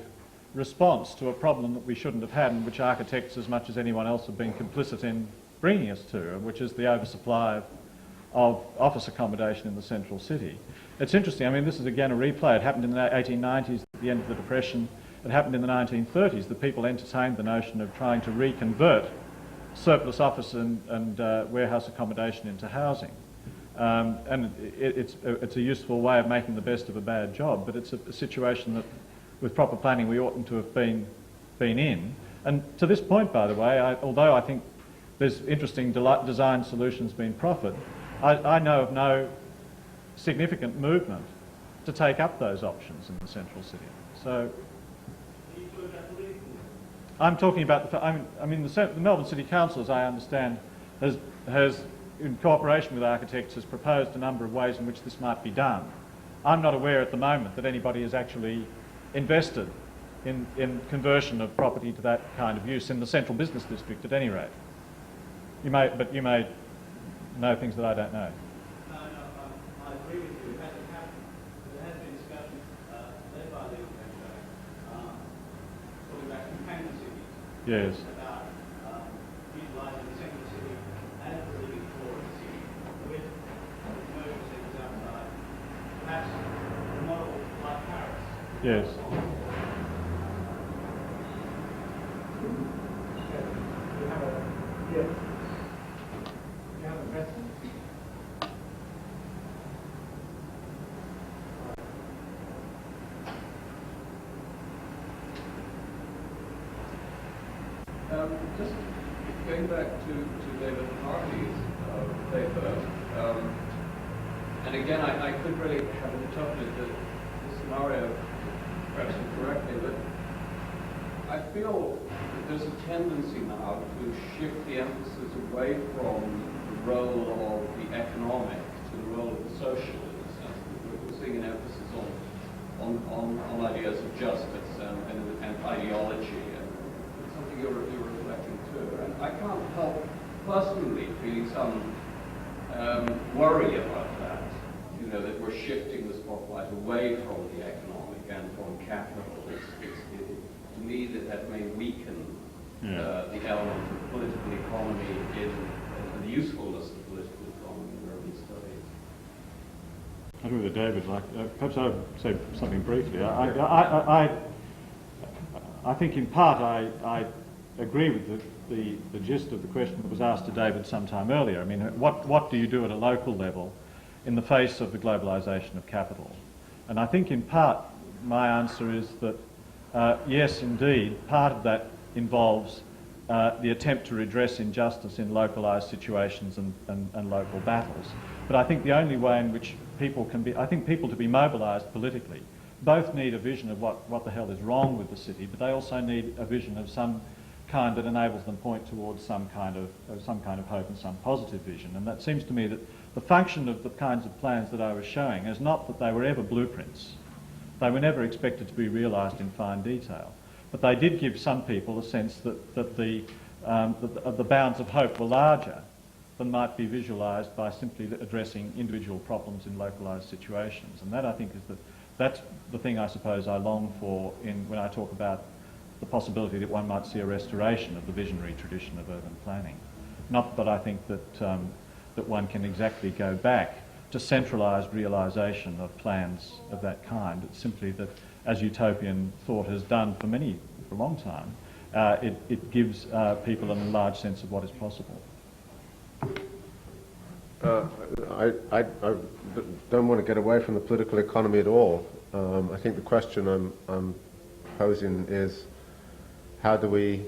response to a problem that we shouldn't have had, and which architects, as much as anyone else, have been complicit in bringing us to, which is the oversupply of office accommodation in the central city. It's interesting, this is again a replay. It happened in the 1890s, at the end of the Depression. It happened in the 1930s, that people entertained the notion of trying to reconvert surplus office and warehouse accommodation into housing. And it's a useful way of making the best of a bad job, but it's a situation that, with proper planning, we oughtn't to have been in. And to this point, by the way, although I think there's interesting design solutions being proffered, I know of no significant movement to take up those options in the central city. So I'm talking about the Melbourne City Council, as I understand, has in cooperation with architects, has proposed a number of ways in which this might be done. I'm not aware at the moment that anybody has actually invested in conversion of property to that kind of use in the central business district, at any rate. You may know things that I don't know. No, I agree with you. It hasn't happened. It Yes. about utilising the second city as the living core of the city with commercial centres outside, perhaps a model like Paris. Yes. You have a question? Just going back to David Harvey's paper, and again, I could really have interpreted the scenario perhaps incorrectly, but I feel that there's a tendency now to shift the emphasis away from the role of the economic to the role of the social, in a sense. We're seeing an emphasis on ideas of justice and ideology, and it's something you're reflecting too. And I can't help personally feeling some worry about that, you know, that we're shifting the spotlight away from the economic and from capital. To me, that may weaken the element of political economy and the usefulness of political economy in urban studies. I don't know whether David, perhaps I would say something briefly. I think in part I agree with the gist of the question that was asked to David some time earlier. I mean, what do you do at a local level in the face of the globalisation of capital? And I think in part my answer is that yes, indeed, part of that involves the attempt to redress injustice in localised situations and local battles. But I think the only way in which people can be, I think people to be mobilised politically, both need a vision of what the hell is wrong with the city, but they also need a vision of some kind that enables them point towards some kind of hope and some positive vision. And that seems to me that the function of the kinds of plans that I was showing is not that they were ever blueprints. They were never expected to be realised in fine detail. But they did give some people a sense that the bounds of hope were larger than might be visualised by simply addressing individual problems in localised situations. And that, I think, that's the thing I suppose I long for when I talk about the possibility that one might see a restoration of the visionary tradition of urban planning. Not that I think that one can exactly go back to centralised realisation of plans of that kind. It's simply that, as utopian thought has done for a long time, it gives people a large sense of what is possible. I don't want to get away from the political economy at all. I think the question I'm posing is, how do we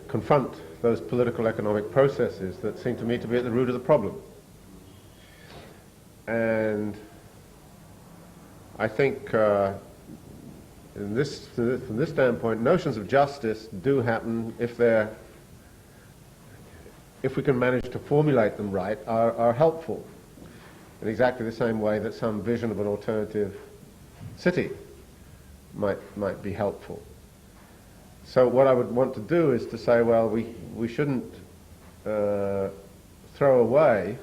confront those political economic processes that seem to me to be at the root of the problem? And I think from this standpoint, notions of justice do happen if we can manage to formulate them right, are helpful in exactly the same way that some vision of an alternative city might be helpful. So what I would want to do is to say, well, we shouldn't throw away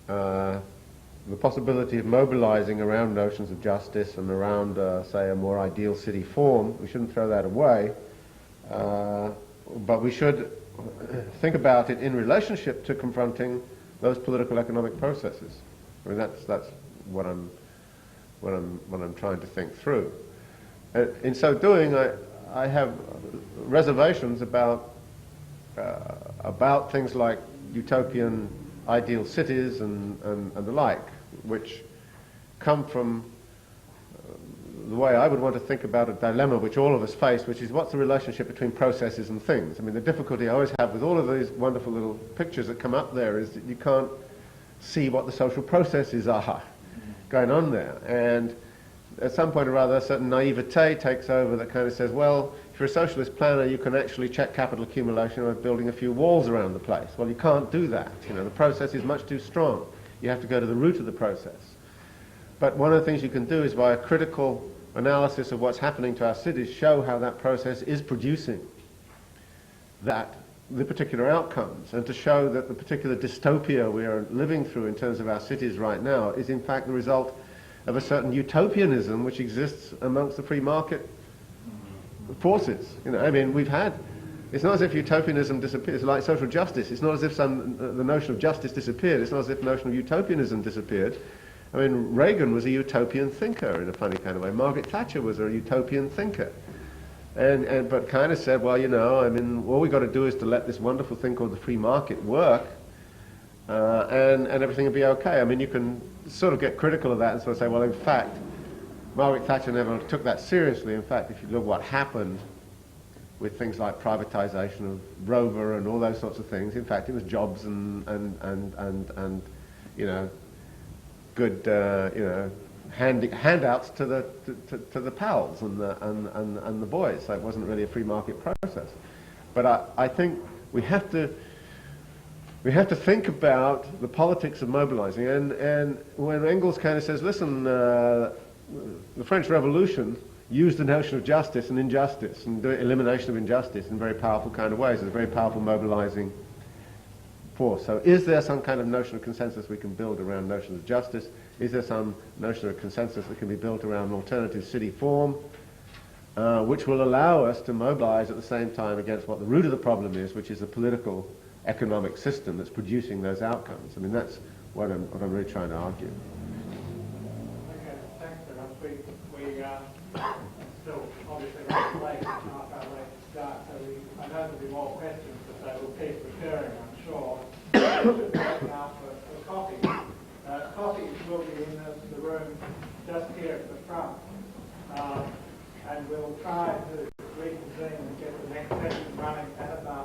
the possibility of mobilizing around notions of justice and around, say, a more ideal city form. We shouldn't throw that away, but we should think about it in relationship to confronting those political economic processes. I mean, that's what I'm trying to think through. In so doing, I have reservations about things like utopian ideal cities and the like, which come from the way I would want to think about a dilemma which all of us face, which is what's the relationship between processes and things. I mean, the difficulty I always have with all of these wonderful little pictures that come up there is that you can't see what the social processes are going on there. And at some point or other, a certain naivete takes over that kind of says, well, if you're a socialist planner, you can actually check capital accumulation by building a few walls around the place. Well, you can't do that. You know, the process is much too strong. You have to go to the root of the process. But one of the things you can do is, by a critical analysis of what's happening to our cities, show how that process is producing the particular outcomes, and to show that the particular dystopia we are living through in terms of our cities right now is in fact the result of a certain utopianism which exists amongst the free market forces. You know, I mean, it's not as if utopianism disappeared. It's like social justice. It's not as if the notion of justice disappeared. It's not as if the notion of utopianism disappeared. I mean, Reagan was a utopian thinker in a funny kind of way. Margaret Thatcher was a utopian thinker. But kind of said, well, you know, I mean, all we've got to do is to let this wonderful thing called the free market work, and everything will be okay. I mean, you can sort of get critical of that and sort of say, well, in fact, Margaret Thatcher never took that seriously. In fact, if you look what happened with things like privatization of Rover and all those sorts of things, in fact, it was jobs and you know, good, you know, handouts to the pals and the boys. So it wasn't really a free market process. But I think we have to think about the politics of mobilizing. And when Engels kind of says, listen, the French Revolution used the notion of justice and injustice and the elimination of injustice in very powerful kind of ways. It's a very powerful mobilizing force. So is there some kind of notion of consensus we can build around notions of justice? Is there some notion of consensus that can be built around an alternative city form, which will allow us to mobilize at the same time against what the root of the problem is, which is a political economic system that's producing those outcomes? I mean, that's what I'm really trying to argue.